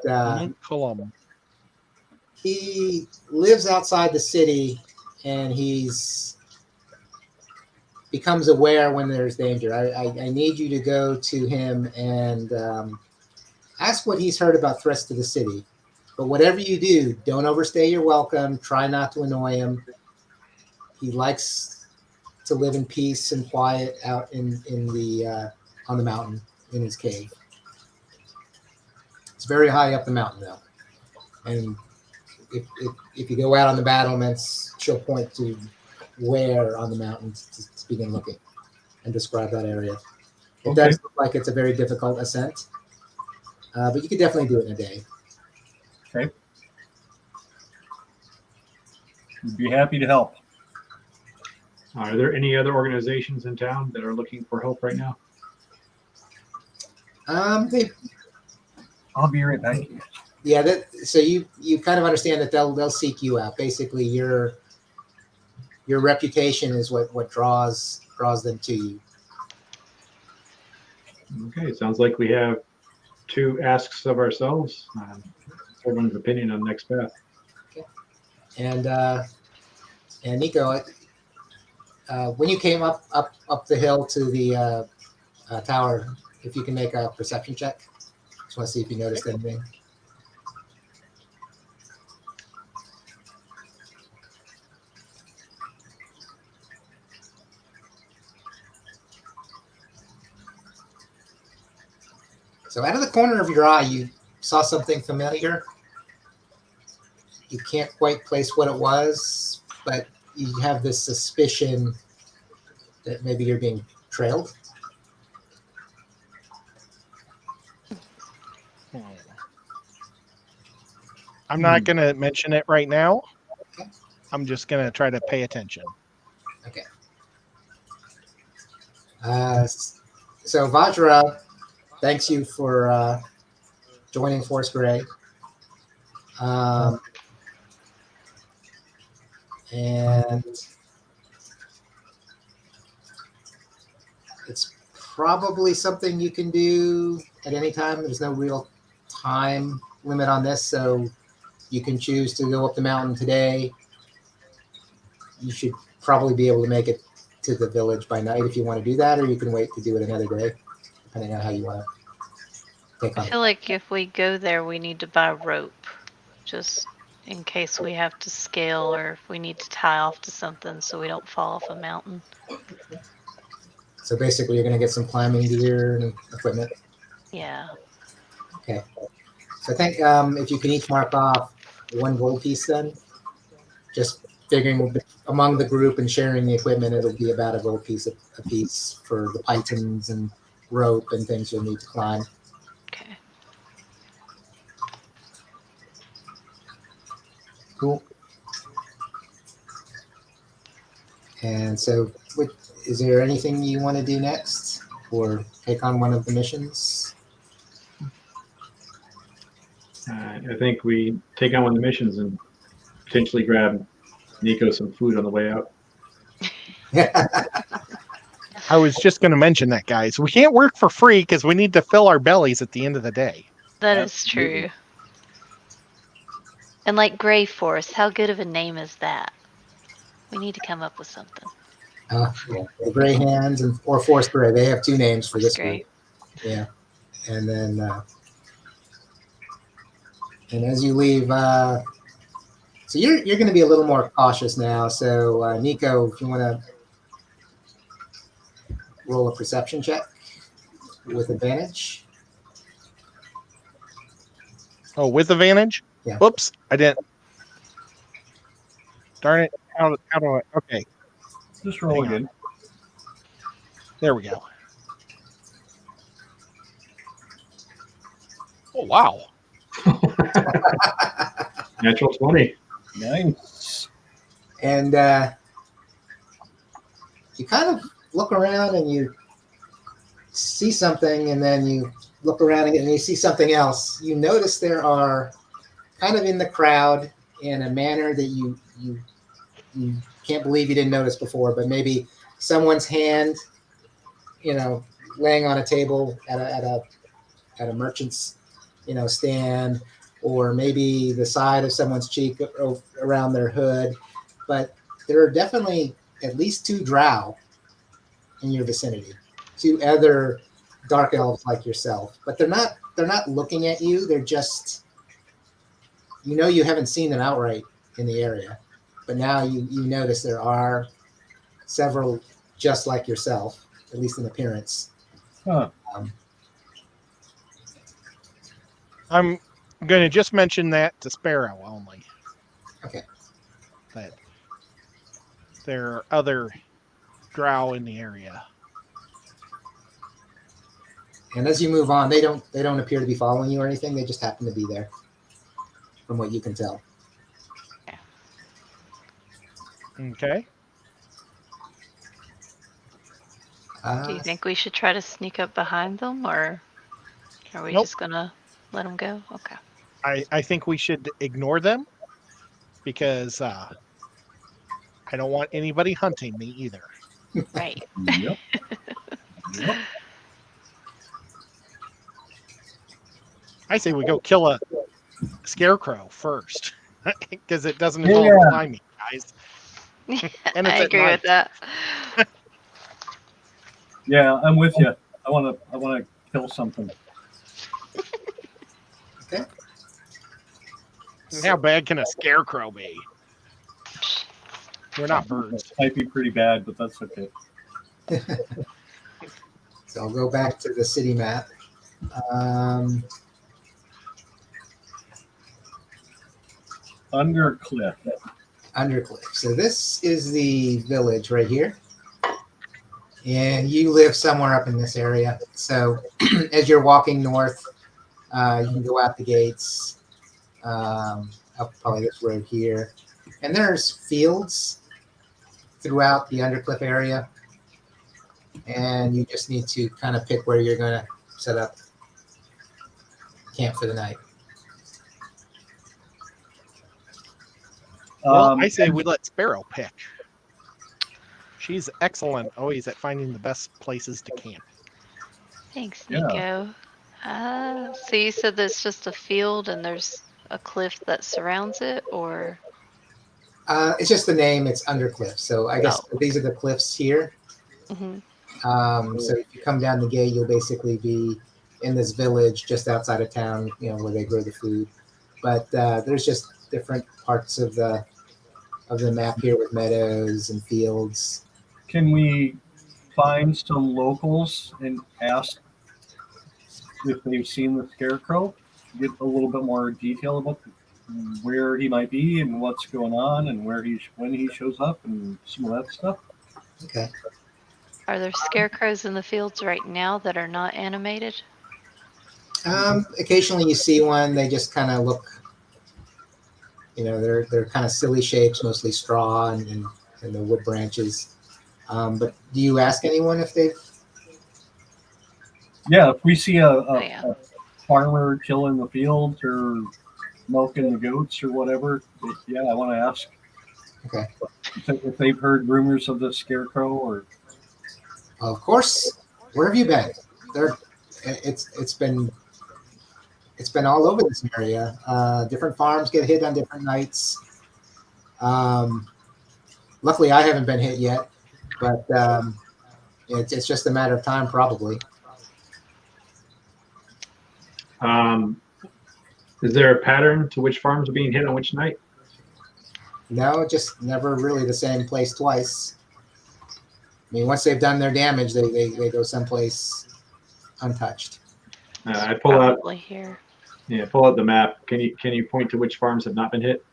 he lives outside the city, and becomes aware when there's danger. I need you to go to him and ask what he's heard about threats to the city. But whatever you do, don't overstay your welcome. Try not to annoy him. He likes to live in peace and quiet out in the on the mountain in his cave. It's very high up the mountain though, and if you go out on the battlements, she'll point to where on the mountains to begin looking and describe that area. It Okay. does look like it's a very difficult ascent, but you could definitely do it in a day. Okay. We'd be happy to help. Are there any other organizations in town that are looking for help right now? They, I'll be right back. yeah. So you kind of understand that they'll seek you out. Basically, your reputation is what draws them to you. Okay, sounds like we have two asks of ourselves. Everyone's opinion on next path. And Nico, when you came up the hill to the tower, if you can make a perception check, just want to see if you noticed anything. So out of the corner of your eye, you saw something familiar. You can't quite place what it was, but you have this suspicion that maybe you're being trailed. I'm not going to mention it right now. I'm just going to try to pay attention. Okay. So Vajra thanks you for joining Force Gray. And it's probably something you can do at any time. There's no real time limit on this, so you can choose to go up the mountain today. You should probably be able to make it to the village by night if you want to do that, or you can wait to do it another day, depending on how you want to take on I it. feel like if we go there, we need to buy rope, just in case we have to scale or if we need to tie off to something so we don't fall off a mountain. So basically, you're going to get some climbing gear and equipment. Yeah. Okay. So I think if you can each mark off 1 gold piece, then just figuring among the group and sharing the equipment, it'll be about a gold piece a piece for the pythons and rope and things you'll need to climb. Okay. Cool. And so, is there anything you want to do next, or take on one of the missions? I think we take on one of the missions and potentially grab Nico some food on the way out. I was just going to mention that, guys. We can't work for free because we need to fill our bellies at the end of the day. That Absolutely. is true. And like Gray Force, how good of a name is that? We need to come up with something. Yeah, the Gray Hands or Force Gray. They have 2 names for Force this Gray. group. Yeah, and then and as you leave, so you're going to be a little more cautious now. So Nico, if you want to roll a perception check with advantage. Oh, with advantage? Yeah. Whoops, I didn't. Darn it. How do I? Okay, Just roll Hang on. again. there we go. Oh, wow. Natural 20. Nice. And you kind of look around and you see something, and then you look around again and you see something else. You notice there are kind of in the crowd in a manner that you can't believe you didn't notice before, but maybe someone's hand, laying on a table at a merchant's, stand, or maybe the side of someone's cheek around their hood. But there are definitely at least 2 drow in your vicinity, 2 other dark elves like yourself. But they're not looking at you. They're just, you haven't seen them outright in the area, but now you notice there are several just like yourself, at least in appearance. Huh. I'm going to just mention that to Sparrow only. Okay. But there are other drow in the area. And as you move on, they don't appear to be following you or anything. They just happen to be there, from what you can tell. Okay. Do you think we should try to sneak up behind them, or are we Nope. just gonna let them go? Okay. I think we should ignore them because I don't want anybody hunting me either. Right. Yep. Yep. I say we go kill a scarecrow first because it doesn't involve climbing, guys. And it's I at agree night. with that. Yeah, I'm with you. I want to kill something. Okay. And how bad can a scarecrow be? We're not birds. Might be pretty bad, but that's okay. So I'll go back to the city map. Undercliff. Undercliff. So this is the village right here. And you live somewhere up in this area. So as you're walking north, you can go out the gates, up probably this road here. And there's fields throughout the Undercliff area. And you just need to kind of pick where you're going to set up camp for the night. Well, I say we let Sparrow pick. She's excellent always at finding the best places to camp. Thanks, Yeah. Nico. So you said there's just a field and there's a cliff that surrounds it, or? It's just the name. It's Undercliff. So I guess these are the cliffs here. Mhm. So if you come down the gate, you'll basically be in this village just outside of town, where they grow the food. But there's just different parts of the map here with meadows and fields. Can we find some locals and ask if they've seen the scarecrow? Get a little bit more detail about where he might be and what's going on and when he shows up and some of that stuff. Okay. Are there scarecrows in the fields right now that are not animated? Occasionally you see one. They just kind of look, they're kind of silly shapes, mostly straw and the wood branches. But do you ask anyone if they've? Yeah, if we see a Yeah. farmer chilling in the fields or milking the goats or whatever, I want to ask. Okay. If they've heard rumors of the scarecrow or. Of course. Where have you been? It's been all over this area. Different farms get hit on different nights. Luckily, I haven't been hit yet, but it's just a matter of time, probably. Is there a pattern to which farms are being hit on which night? No, just never really the same place twice. I mean, once they've done their damage, they go someplace untouched. I pull out. Probably here. Yeah, pull out the map. Can you point to which farms have not been hit?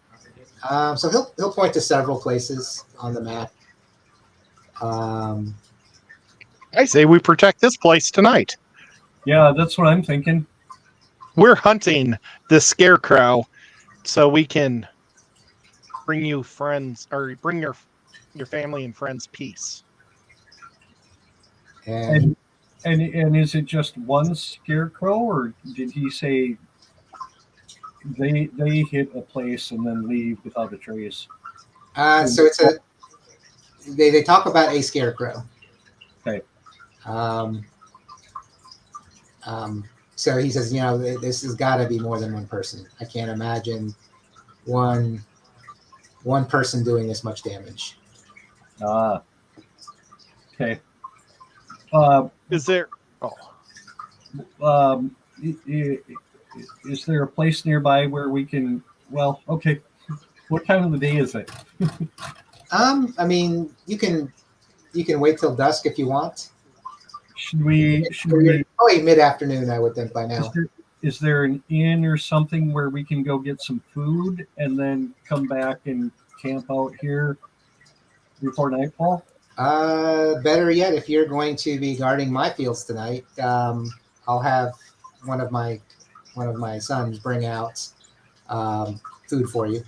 So he'll point to several places on the map. I say we protect this place tonight. Yeah, that's what I'm thinking. We're hunting the scarecrow so we can bring you friends or bring your family and friends peace. And And is it just one scarecrow, or did he say they hit a place and then leave without a trace? so they talk about a scarecrow. Okay. So he says, this has got to be more than one person. I can't imagine one person doing this much damage. Okay. Is there? Is there a place nearby where we can? Well, okay. What time of the day is it? I mean, you can wait till dusk if you want. Should we? Probably mid-afternoon, I would think by now. is there an inn or something where we can go get some food and then come back and camp out here before nightfall? Better yet, if you're going to be guarding my fields tonight, I'll have one of my sons bring out food for you.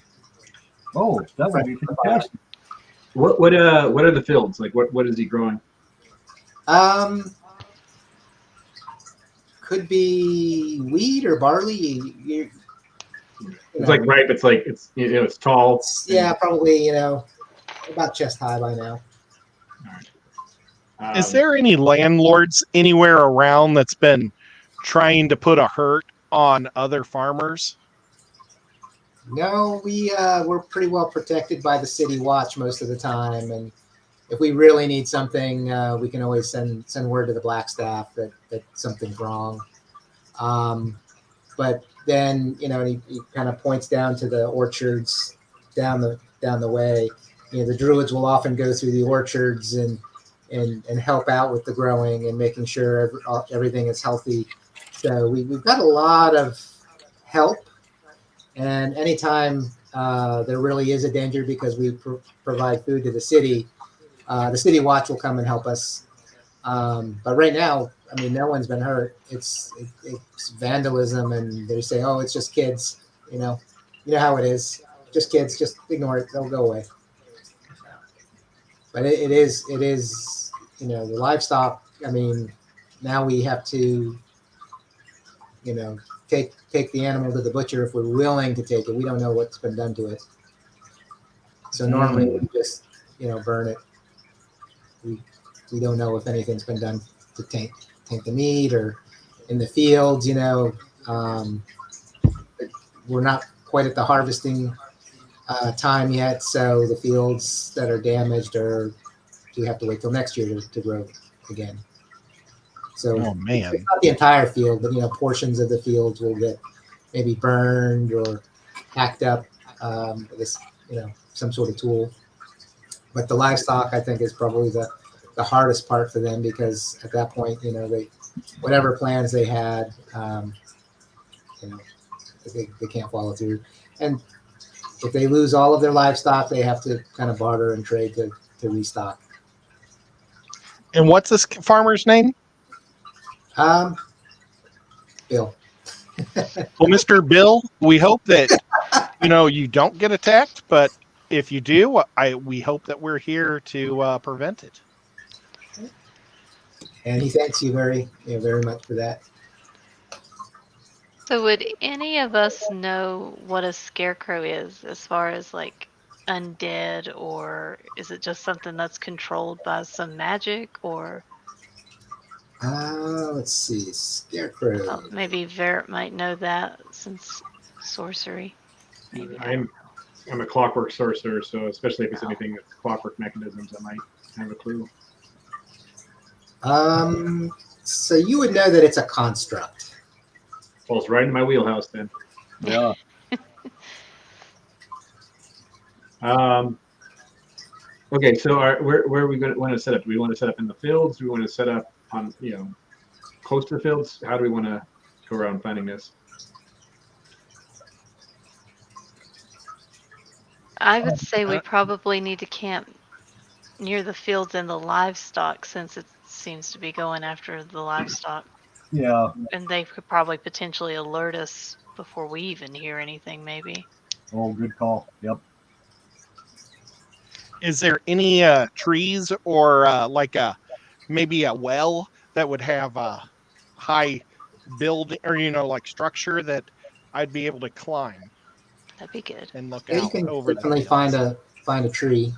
Oh, that would be fantastic. What are the fields like? What is he growing? Could be wheat or barley. It's like ripe. It's like it's tall. Yeah, probably about chest high by now. Is there any landlords anywhere around that's been trying to put a hurt on other farmers? No, we're pretty well protected by the city watch most of the time, and if we really need something, we can always send word to the Blackstaff that something's wrong. But then he kind of points down to the orchards down the way. The druids will often go through the orchards and help out with the growing and making sure everything is healthy. So we've got a lot of help. And anytime there really is a danger because we provide food to the city watch will come and help us. But right now, no one's been hurt. It's vandalism, and they say, "Oh, it's just kids." You know how it is. Just kids. Just ignore it. They'll go away. But it is the livestock. Now we have to take the animal to the butcher if we're willing to take it. We don't know what's been done to it. So normally we just burn it. We don't know if anything's been done to taint the meat or in the fields. We're not quite at the harvesting time yet, so the fields that are damaged you have to wait till next year to grow again. So Oh man, it's not the entire field, but portions of the fields will get maybe burned or hacked up with some sort of tool. But the livestock, I think, is probably the hardest part for them, because at that point, whatever plans they had, they can't follow through. And if they lose all of their livestock, they have to kind of barter and trade to restock. and what's this farmer's name? Bill. Well, Mr. Bill, we hope that you don't get attacked, but if you do, we hope that we're here to prevent it. And he thanks you very much for that. So would any of us know what a scarecrow is, as far as like undead, or is it just something that's controlled by some magic? Or Let's see, scarecrow. maybe Vert might know that, since sorcery. Maybe. I'm a clockwork sorcerer, so especially if it's anything that's clockwork mechanisms, I might have a clue. So you would know that it's a construct. Well, it's right in my wheelhouse then. Yeah. Okay, so where are we going to want to set up? Do we want to set up in the fields? Do we want to set up on close to the fields? How do we want to go around planning this? I would say we probably need to camp near the fields and the livestock, since it seems to be going after the livestock. Yeah. And they could probably potentially alert us before we even hear anything, maybe. Oh, good call. Yep. Is there any trees or maybe a well that would have a high building or like structure that I'd be able to climb That'd be good. and look Yeah, you out can over definitely the find a tree.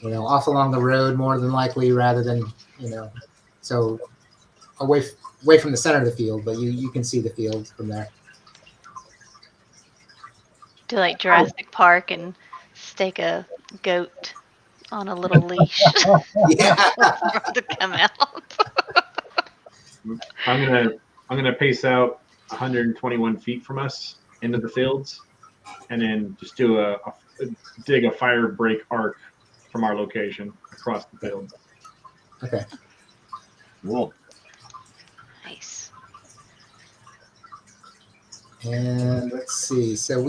Off along the road more than likely, rather than so away from the center of the field, but you can see the field from there. Do like Jurassic Park and stake a goat on a little leash Yeah. for it to come out. I'm gonna pace out 121 feet from us into the fields, and then just do dig a fire break arc from our location across the field. Okay. Cool. Nice. And let's see. So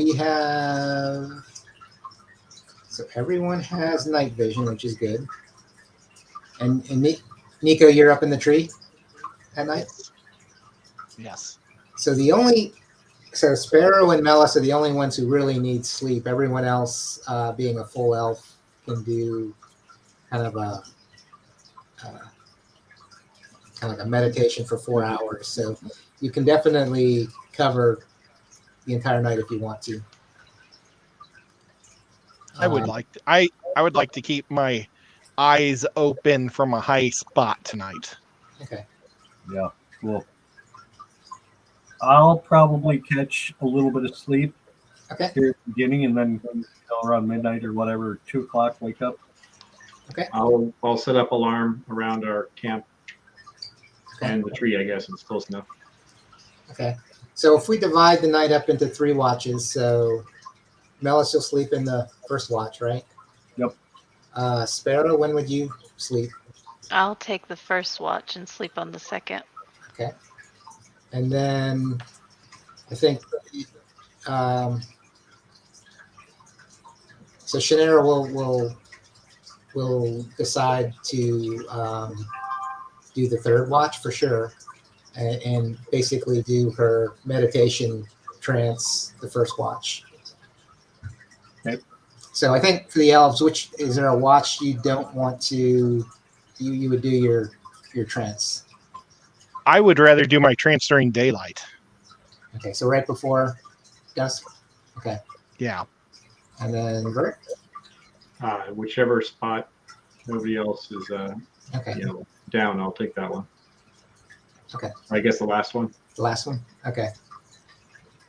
everyone has night vision, which is good. And Nico, you're up in the tree at night. Yes. So Sparrow and Melis are the only ones who really need sleep. Everyone else, being a full elf, can do kind of a meditation for 4 hours. So you can definitely cover the entire night if you want to. I would like to keep my eyes open from a high spot tonight. Okay. Yeah, cool. I'll probably catch a little bit of sleep Okay. here at the beginning, and then around midnight or whatever, 2 o'clock, wake up. Okay. I'll set up alarm around our camp Okay. and the tree. I guess it's close enough. Okay. So if we divide the night up into 3 watches, so Melis, you'll sleep in the first watch, right? Yep. Sparrow, when would you sleep? I'll take the first watch and sleep on the second. Okay. And then I think so Shannara will decide to do the third watch for sure, and basically do her meditation trance the first watch. Okay. So I think for the elves, which is there a watch you don't want to? You would do your trance. I would rather do my trance during daylight. Okay, so right before dusk. Okay, Yeah. and then Bert. Whichever spot nobody else is Okay, down, I'll take that one. Okay. I guess the last one. the last one. Okay.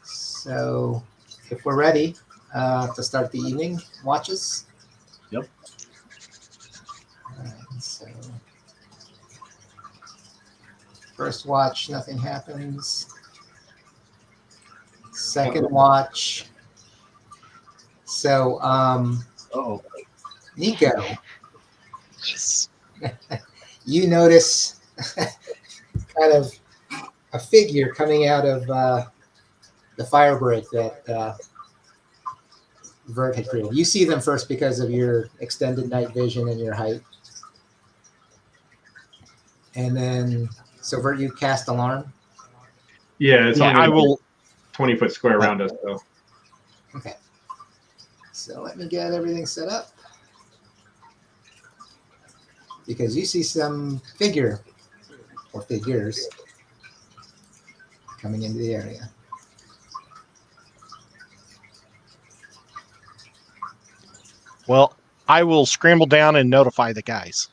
So if we're ready to start the evening watches. Yep. All right, so first watch, nothing happens. Second watch. So Oh, Nico, Yes. you notice kind of a figure coming out of the fire break that Vert had created. You see them first because of your extended night vision and your height. And then, so Vert, you cast alarm. Yeah, it's Yeah, only I will. 20-foot square around us, though. Okay. So let me get everything set up. Because you see some figure or figures coming into the area. Well, I will scramble down and notify the guys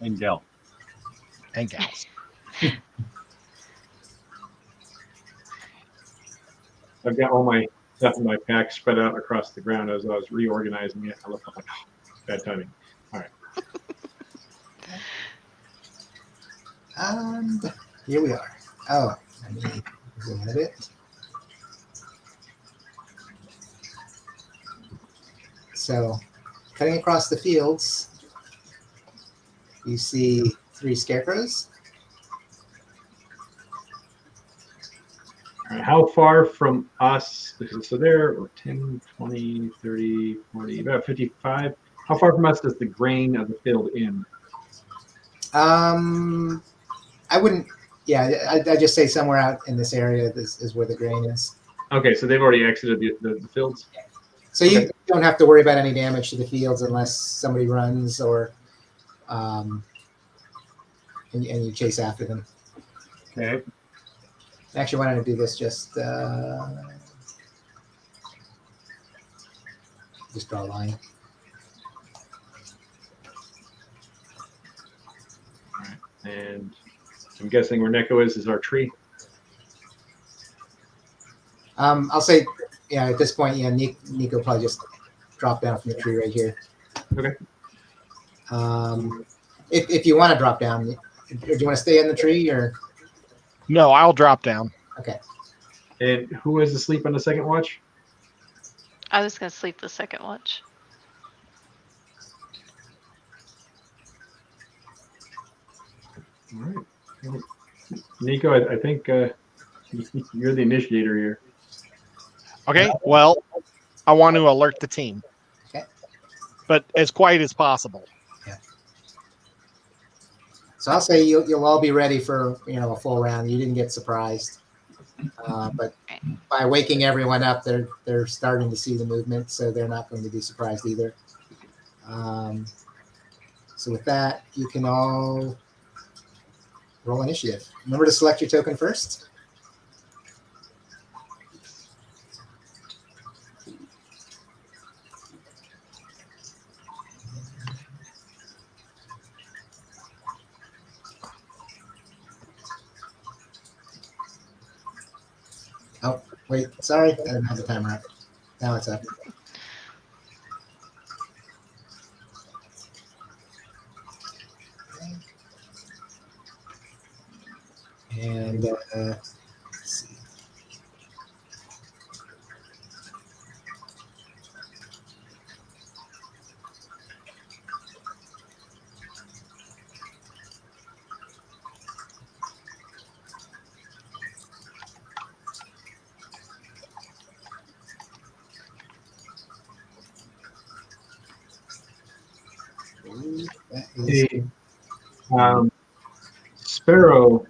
and gal. and gals. I've got all my stuff in my pack spread out across the ground as I was reorganizing it. I looked up like, bad timing. And here we are. Oh, let me zoom in a bit. So, cutting across the fields, you see 3 scarecrows. All right, how far from us? So there, 10, 20, 30, 40, about 55. How far from us does the grain of the field end? I wouldn't. Yeah, I just say somewhere out in this area is where the grain is. Okay, so they've already exited the fields. So you don't have to worry about any damage to the fields unless somebody runs or, and you chase after them. Okay. Actually, why don't I do this? Just draw a line. All right, and I'm guessing where Neko is our tree. I'll say, yeah, at this point, yeah, Nico probably just dropped down from the tree right here. Okay. If you want to drop down, do you want to stay in the tree or? No, I'll drop down. Okay. And who is asleep on the second watch? I was going to sleep the second watch. All right. Nico, I think You're the initiator here. Okay, well, I want to alert the team. Okay. But as quiet as possible. So I'll say you'll all be ready for a full round. You didn't get surprised, but by waking everyone up, they're starting to see the movement, so they're not going to be surprised either. So with that, you can all roll initiative. Remember to select your token first. Oh, wait, sorry, I didn't have the timer up. Now it's up. And let's see. Ooh, that is Hey, Sparrow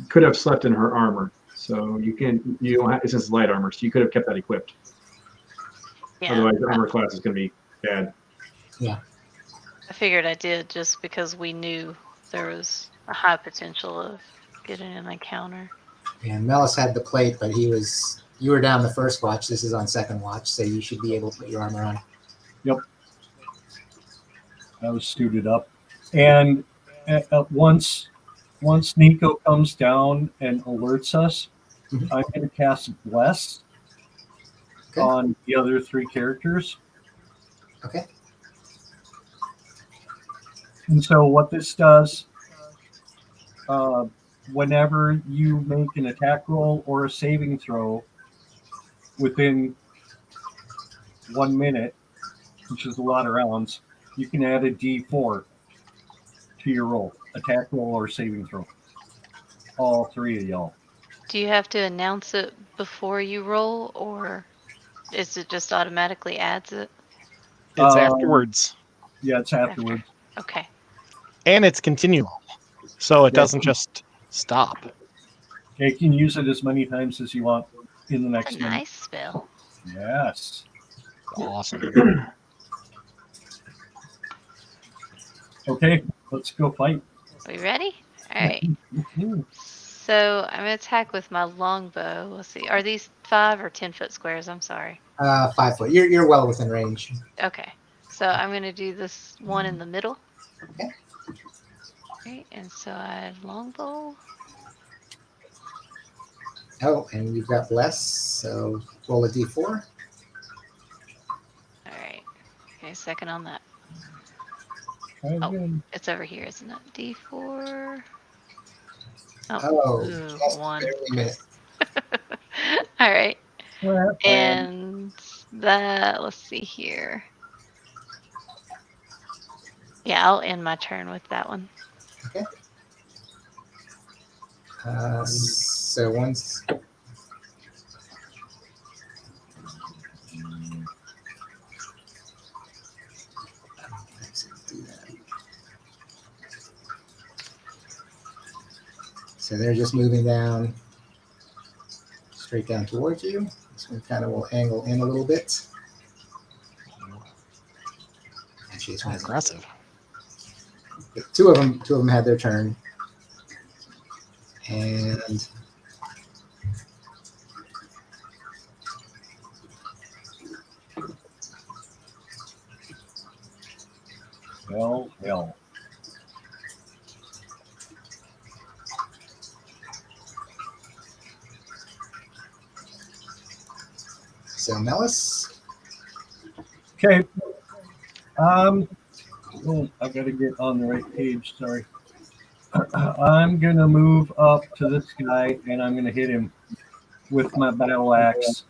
could have slept in her armor, so you don't have, since it's light armor, so you could have kept that equipped. Yeah. Otherwise, the armor class is going to be bad. I figured I did just because we knew there was a high potential of getting an encounter. And Mellis had the plate, but you were down the first watch. This is on second watch, so you should be able to put your armor on. Yep. I was suited up. And once Nico comes down and alerts us, Mhm. I'm going to cast Bless Okay. on the other three characters. Okay. And so what this does, whenever you make an attack roll or a saving throw within 1 minute, which is a lot of rounds, you can add a D4 to your roll, attack roll or saving throw. All three of y'all. Do you have to announce it before you roll, or is it just automatically adds it? It's Um, afterwards. Yeah, it's afterwards. Okay. And it's continual. So it Yeah. doesn't just stop. You can use it as many times as you want in the That's next a minute. nice spell. Yes. Awesome. Okay, let's go fight. Are you ready? All right. Mhm. So I'm gonna attack with my longbow. Let's see. Are these 5 or 10-foot squares? I'm sorry. 5 foot. You're well within range. Okay. So I'm gonna do this one in the middle. Okay. Right. And so I have longbow. Oh, and you've got bless, so roll a d4. All right. Okay. Second on that. Try Oh. again. It's over here, isn't it? D4. Oh, Ooh, just 1. barely missed. All right. Well, And that, let's see here. Yeah, I'll end my turn with that one. So once. So they're just moving down, straight down towards you. This one kind of will angle in a little bit. Actually, it's one of them. Aggressive. Two of them had their turn, and well. so Mellis. Okay. Oh, I gotta get on the right page. Sorry. I'm gonna move up to this guy and I'm gonna hit him with my battle axe.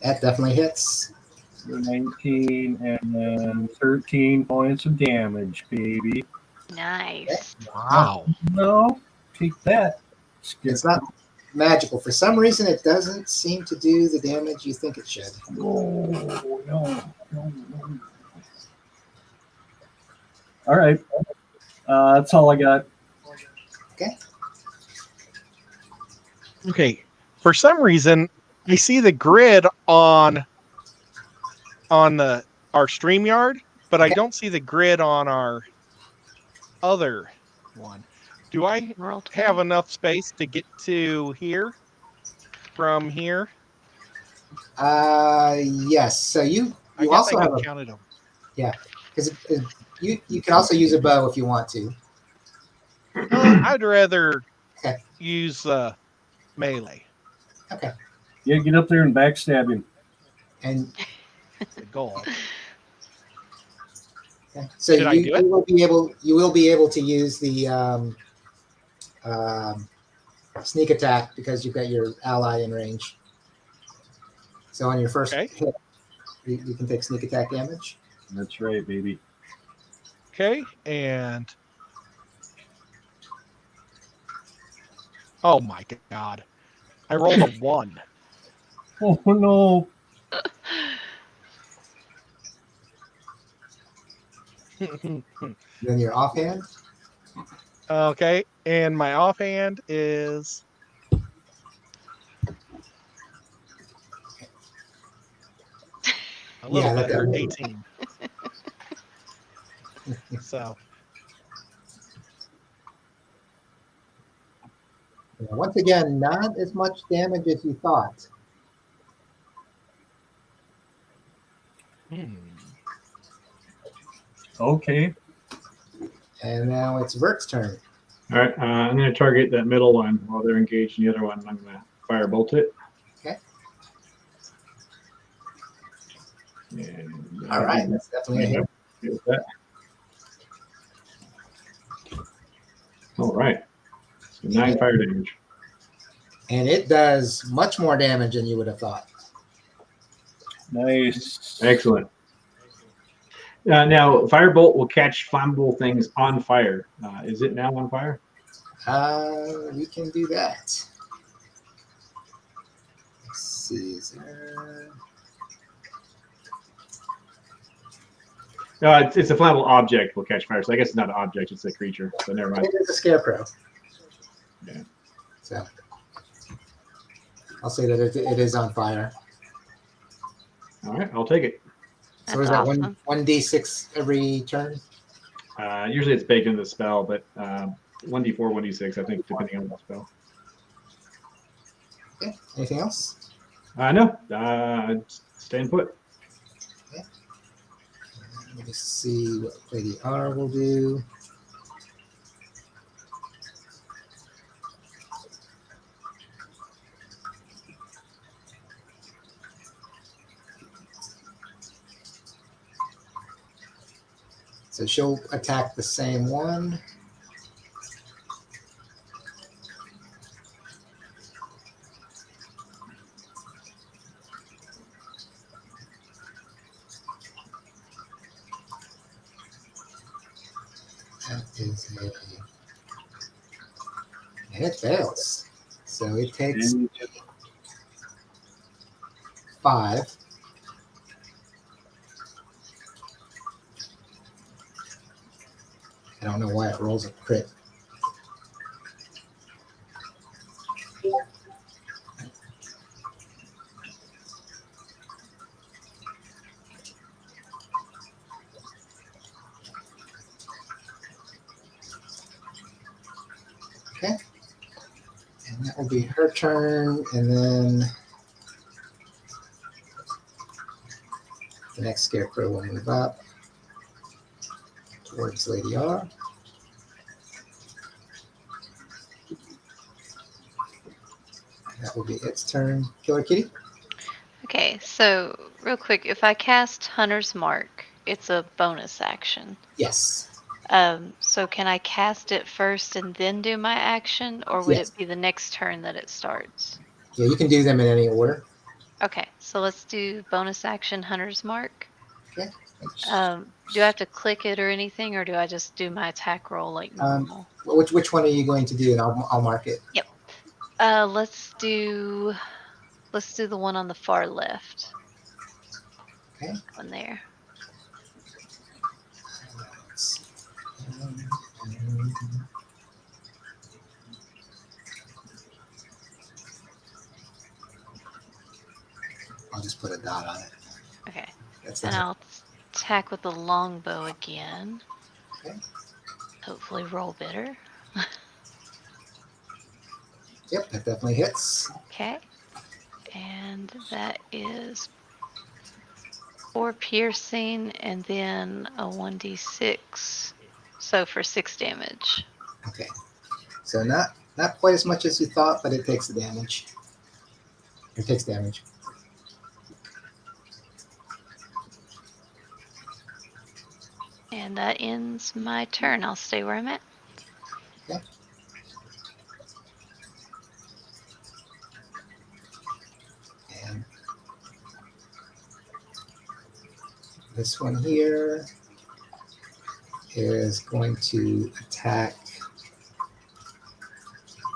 That definitely hits. 19 and then 13 points of damage, baby. Nice. Wow. No, take that. It's not magical. For some reason, it doesn't seem to do the damage you think it should. No. All right. That's all I got. Okay. For some reason, I see the grid on our StreamYard, but I Okay. don't see the grid on our other one. Do I Roll have 20. enough space to get to here from here? Yes. So you I guess also I have can a count it over. because you can also use a bow if you want to. I'd rather Okay. use melee. Okay. Yeah, get up there and backstab him. And The goal. okay. So Should I do it? you will be able to use the sneak attack because you've got your ally in range. So on your first Okay. hit, you can take sneak attack damage. That's right, baby. Okay, and oh my god, I rolled a 1. Oh no. Then your offhand. Okay, and my offhand is a little Yeah, better, that- 18. So Once again, not as much damage as you thought. Okay. And now it's Vert's turn. All right, I'm going to target that middle one while they're engaged in the other one. I'm going to firebolt it. Okay. And, All right, that's definitely a hit. Hit with that. All right. So 9 fire damage. And it does much more damage than you would have thought. Nice. Excellent. Now, firebolt will catch flammable things on fire. Is it now on fire? We can do that. Let's see. Is there... No, it's a flammable object will catch fire. So I guess it's not an object; it's a creature. So never mind. It is a scarecrow. Yeah. So I'll say that it is on fire. All right, I'll take it. So That's is that awesome. 1d6 every turn? Usually it's baked into the spell, but 1d4, 1d6, I think, depending on the spell. Okay. Anything else? No, staying put. Let me see what Lady R will do. So she'll attack the same one. That is and it fails. So it takes 5. I don't know why it rolls a crit. Okay. And that will be her turn, and then the next scarecrow will move up towards Lady R. That will be its turn. Killer Kitty? Okay, so real quick, if I cast Hunter's Mark, it's a bonus action. Yes. So can I cast it first and then do my action, or would Yes. it be the next turn that it starts? Yeah, you can do them in any order. Okay, so let's do bonus action Hunter's Mark. Okay. Do I have to click it or anything, or do I just do my attack roll like normal? Which one are you going to do? And I'll mark it. Let's do the one on the far left. Okay. One there. I'll just put a dot on it. Okay. That's And the I'll attack with the longbow again. Okay. Hopefully roll better. Yep, that definitely hits. Okay. And that is 4 piercing and then a 1d6. So for 6 damage. Okay. So not quite as much as you thought, but it takes the damage. It takes damage. And that ends my turn. I'll stay where I'm at. Okay. And this one here is going to attack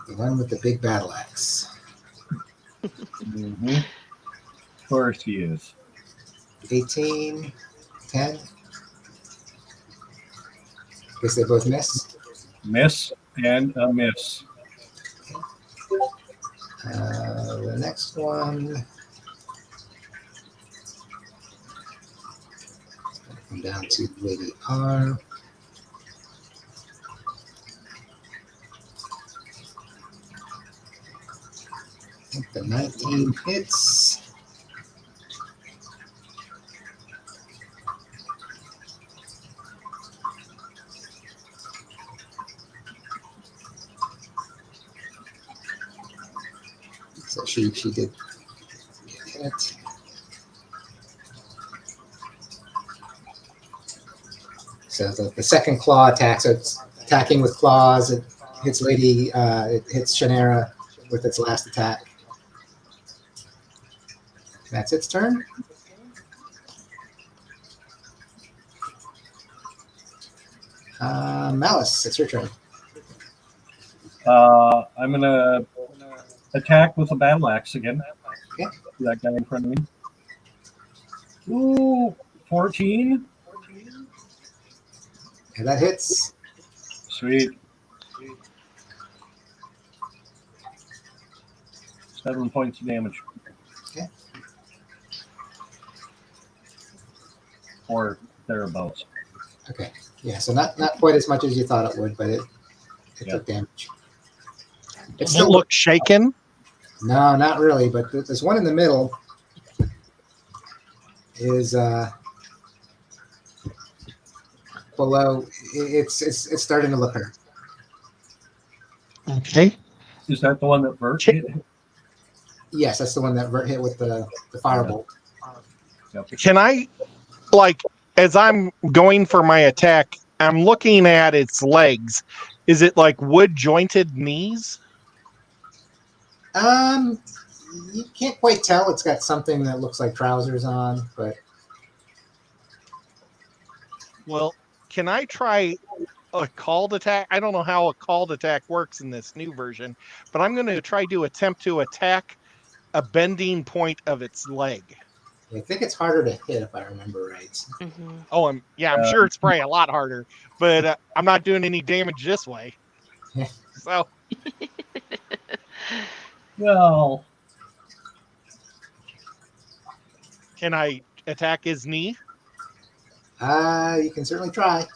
the one with the big battle axe. Mm-hmm. Of course he is. 18, 10. Guess they both miss. Miss and a miss. The next one. Come down to Lady R. I think the 19 hits. So she did get hit. So the second claw attack, so it's attacking with claws. It hits Lady, it hits Shannara with its last attack. That's its turn. Malice, it's your turn. I'm going to attack with a battle axe again. Okay. That guy in front of me. Ooh, 14. And that hits. Sweet. 7 points of damage. Okay. Or thereabouts. Okay. Yeah, so not quite as much as you thought it would, but it took damage. It Does it still look shaken? No, not really, but there's one in the middle is below. It's starting to look hurt. Okay. Is that the one that Bert hit? Yes, that's the one that hit with the firebolt. Yep. Can I, like, as I'm going for my attack, I'm looking at its legs. Is it like wood jointed knees? You can't quite tell. It's got something that looks like trousers on, but Well, can I try a called attack? I don't know how a called attack works in this new version, but I'm going to try to attempt to attack a bending point of its leg. I think it's harder to hit if I remember right. Mm-hmm. Oh, I'm sure it's probably a lot harder, but I'm not doing any damage this way. Yeah. So Well, can I attack his knee? You can certainly try.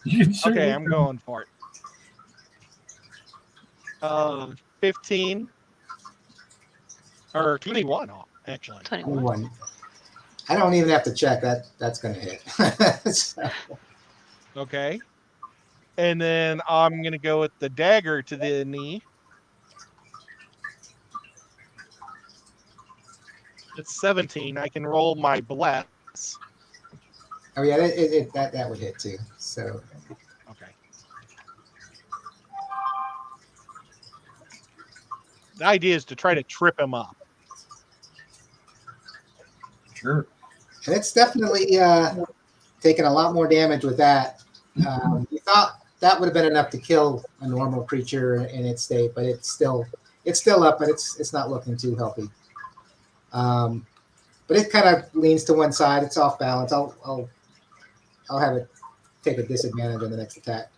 you can Okay, certainly- I'm going for it. 15 or 21, actually. 21. One. I don't even have to check that. That's going to hit. So, Okay. And then I'm going to go with the dagger to the knee. It's 17. I can roll my bless. oh yeah, that would hit too. So Okay. The idea is to try to trip him up. Sure. and it's definitely taken a lot more damage with that. You thought that would have been enough to kill a normal creature in its state, but it's still up, but it's not looking too healthy. But it kind of leans to one side. It's off balance. I'll have it take a disadvantage on the next attack.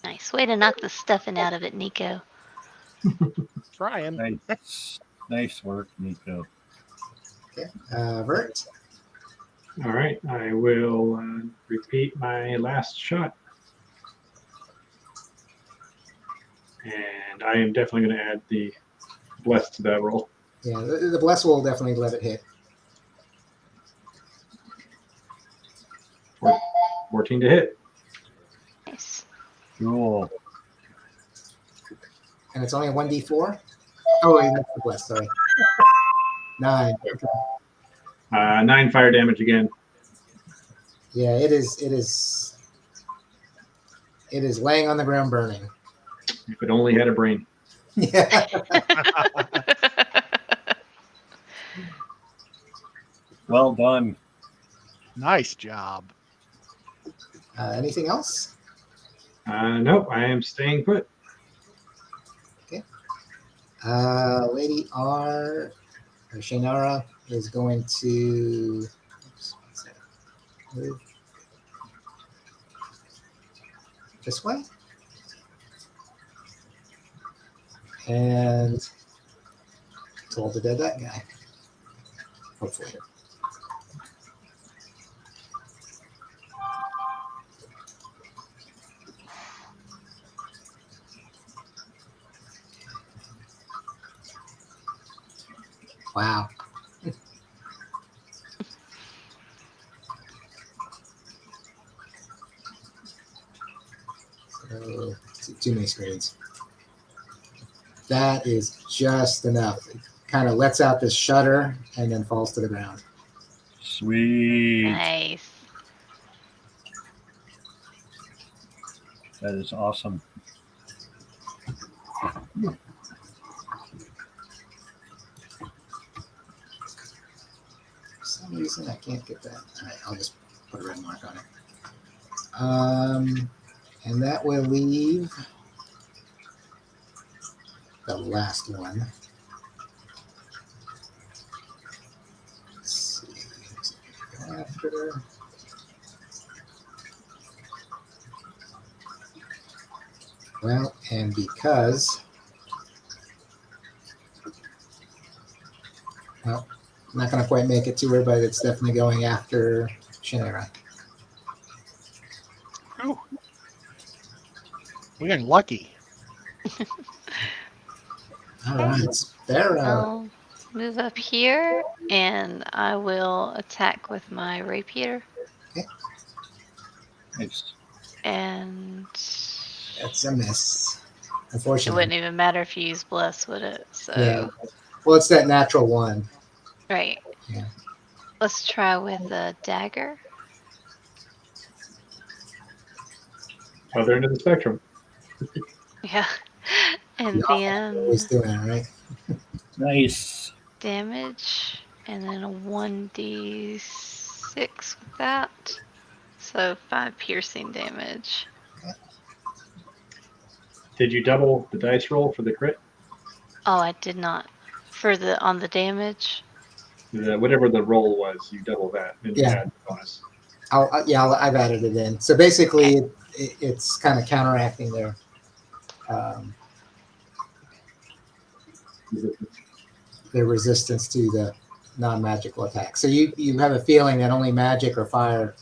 Nice way to knock the stuffing out of it, Nico. Trying. Nice work, Nico. Okay. Vert. All right, I will repeat my last shot. And I am definitely going to add the bless to that roll. Yeah, the bless will definitely let it hit. 14 to hit. Nice. Cool. And it's only a 1d4? Oh, wait, that's the bless, sorry. 9. Okay. 9 fire damage again. Yeah, it is laying on the ground burning. If it only had a brain. Yeah. Well done. Nice job. Anything else? Nope, I am staying put. Lady R, or Shannara, is going to move this way. And told to dead that guy. Hopefully. Wow. So, too many screens. That is just enough. It kind of lets out this shudder and then falls to the ground. Sweet. Nice. That is awesome. For some reason, I can't get that. All right, I'll just put a red mark on it. And that will leave the last one. Let's see. Go after. Well, and because. Well, I'm not going to quite make it to her, but it's definitely going after Shannara. Ooh. We're getting lucky. All right, Sparrow. I'll move up here and I will attack with my rapier. Nice. And That's a miss. it Unfortunately. wouldn't even matter if you use bless, would it? So Yeah. Well, it's that natural one. right. Yeah. Let's try with a dagger. Other end of the spectrum. Yeah. And Yeah. Always then doing it, right? Nice. damage. And then a 1d6 with that. So 5 piercing damage. Did you double the dice roll for the crit? Oh, I did not. On the damage. Whatever the roll was, you double that and Yeah. add bonus. I've added it in. So basically, it's kind of counteracting their resistance to the non-magical attack. So you have a feeling that only magic or fire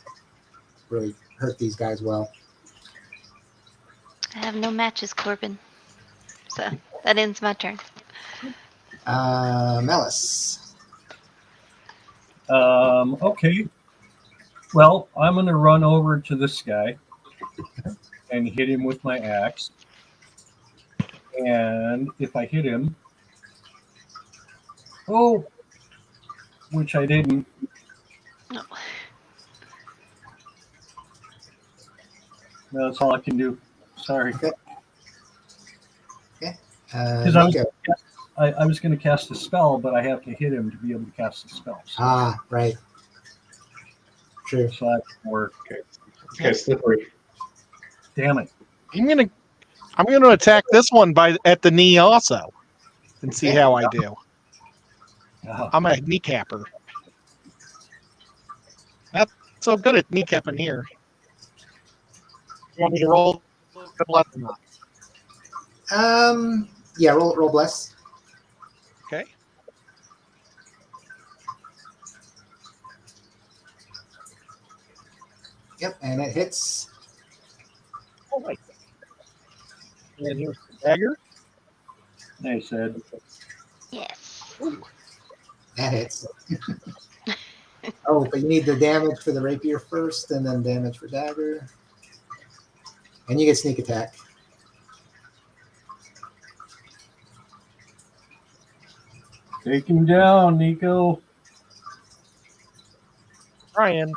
really hurt these guys well. I have no matches, Corbin. So that ends my turn. Melis. Okay. Well, I'm going to run over to this guy and hit him with my axe. And if I hit him, which I didn't. No. No, that's all I can do. Sorry. Okay. Because I was going to cast a spell, but I have to hit him to be able to cast the spell. So. Right. True. Work. Okay, slippery. Damn it. I'm gonna attack this one at the knee also, and see Okay. how I do. Oh, I'm a kneecapper. Not so good at kneecapping here. You want me to roll? Good luck or not? Yeah, roll bless. Okay. Yep, and it hits. Oh wait. And here's the dagger. nice, Ed. Yes. That hits. Oh, but you need the damage for the rapier first, and then damage for dagger. And you get sneak attack. Take him down, Nico. Ryan.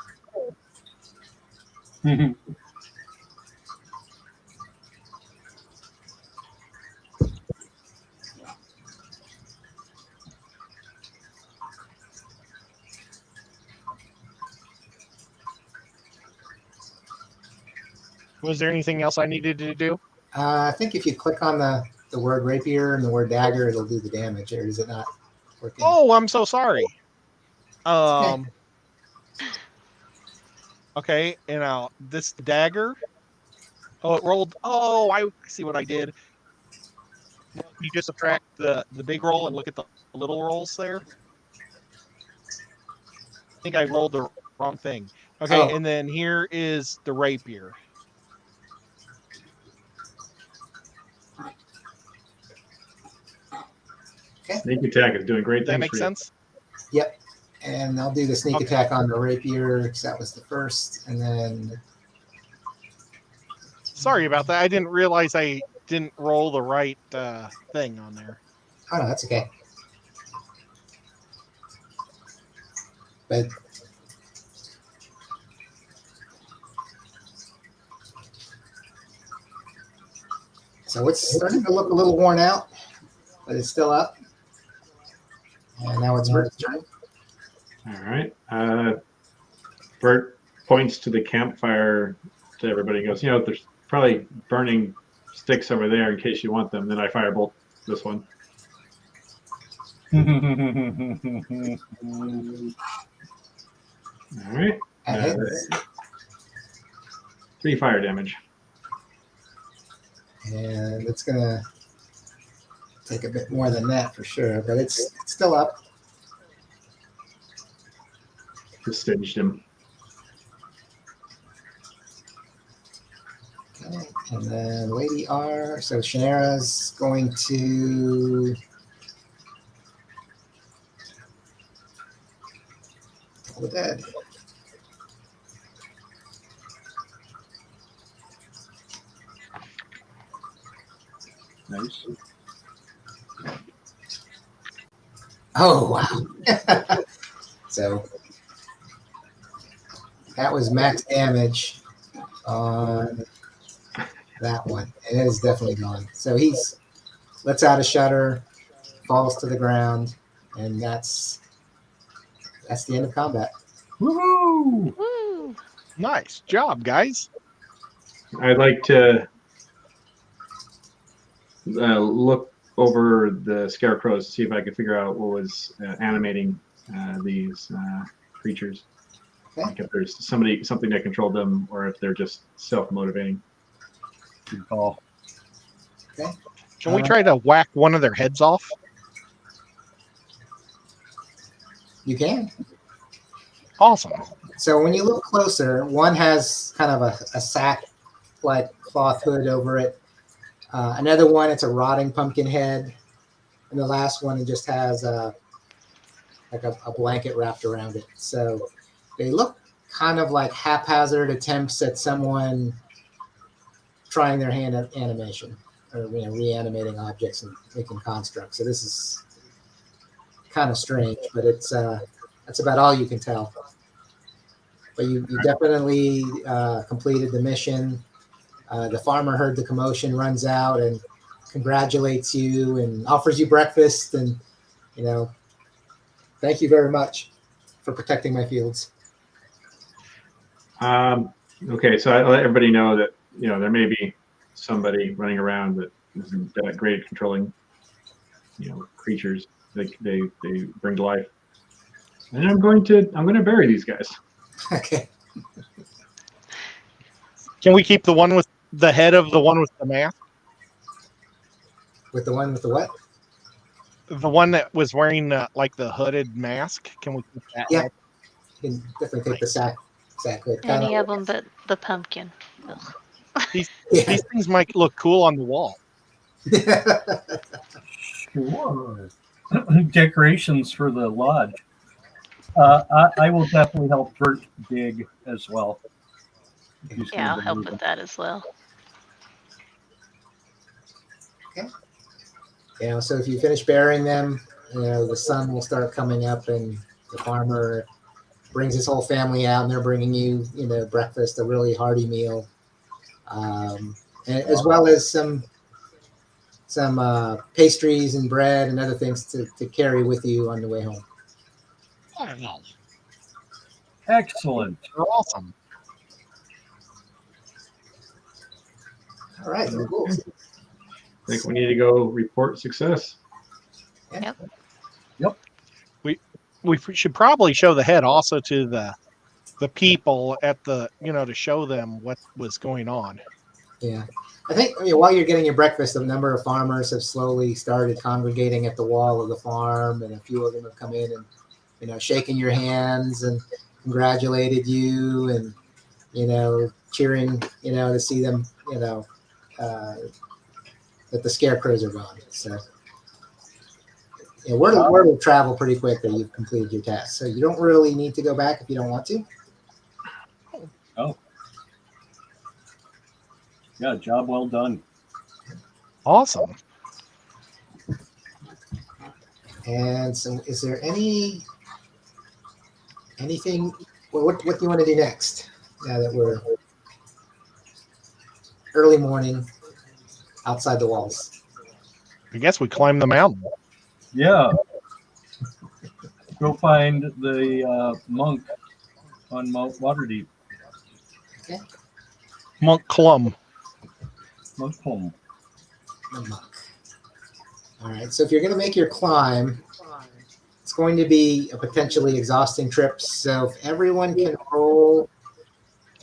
Was there anything else I needed to do? I think if you click on the word rapier and the word dagger, it'll do the damage. Or is it not working? Oh, I'm so sorry. okay. Okay, and now this dagger. Oh, it rolled. Oh, I see what I did. You just subtract the big roll and look at the little rolls there. I think I rolled the wrong thing. Okay, Oh. and then here is the rapier. Sneak attack is doing great Does that things make for you. sense? Yep. And I'll do the sneak Okay. attack on the rapier because that was the first, and then Sorry about that. I didn't realize I didn't roll the right thing on there. oh no, that's okay. But so it's starting to look a little worn out, but it's still up. And now it's Bert's turn. All right. Bert points to the campfire to everybody and goes, there's probably burning sticks over there in case you want them. Then I firebolt this one. All right. That hits. 3 fire damage. And it's gonna take a bit more than that for sure, but it's still up. Just staged him. Okay. And then Lady R. So Shannara's going to Toll the Dead. Nice. Oh wow. So that was max damage on that one. And it is definitely gone. So he's lets out a shudder, falls to the ground, and that's the end of combat. Woohoo! Woo! Nice job, guys. I'd like to look over the scarecrows to see if I can figure out what was animating these creatures. Okay. Like if there's something that controlled them, or if they're just self-motivating. Good call. Okay. Can we try to whack one of their heads off? You can. Awesome. So when you look closer, one has kind of a sack-like cloth hood over it. Another one, it's a rotting pumpkin head. And the last one, it just has a blanket wrapped around it. So they look kind of like haphazard attempts at someone trying their hand at animation or reanimating objects and making constructs. So this is kind of strange, but that's about all you can tell. But you definitely completed the mission. The farmer heard the commotion, runs out and congratulates you and offers you breakfast and, thank you very much for protecting my fields. Okay, so I let everybody know that there may be somebody running around that isn't that great at controlling creatures that they bring to life, and I'm going to bury these guys. Okay. Can we keep the one with the head of the one with the mask? With the one with the what? The one that was wearing like the hooded mask? Can we keep that? Yeah. head? You can definitely take the sack hood. Any of them but the pumpkin. Ugh. These Yeah. these things might look cool on the wall. Sure. Decorations for the lodge. I will definitely help Bert dig as well. He's Yeah, I'll gonna help dig with that as well. So if you finish burying them, the sun will start coming up, and the farmer brings his whole family out, and they're bringing you, breakfast, a really hearty meal, as well as some pastries and bread and other things to carry with you on the way home. Excellent. Awesome. All right, cool. I think we need to go report success. We should probably show the head also to the people at the to show them what was going on. Yeah. I think while you're getting your breakfast, a number of farmers have slowly started congregating at the wall of the farm, and a few of them have come in and shaken your hands and congratulated you, and cheering to see them that the scarecrows are gone. So word will travel pretty quick that you've completed your task. So you don't really need to go back if you don't want to. Oh. Yeah, job well done. Awesome. And so, is there anything? What do you want to do next? Now that we're early morning outside the walls. I guess we climb the mountain. Yeah. Go find the monk on Mount Waterdeep. Okay. Monk Clum. Monk home. The monk. All right. So if you're going to make your climb, it's going to be a potentially exhausting trip. So if everyone can roll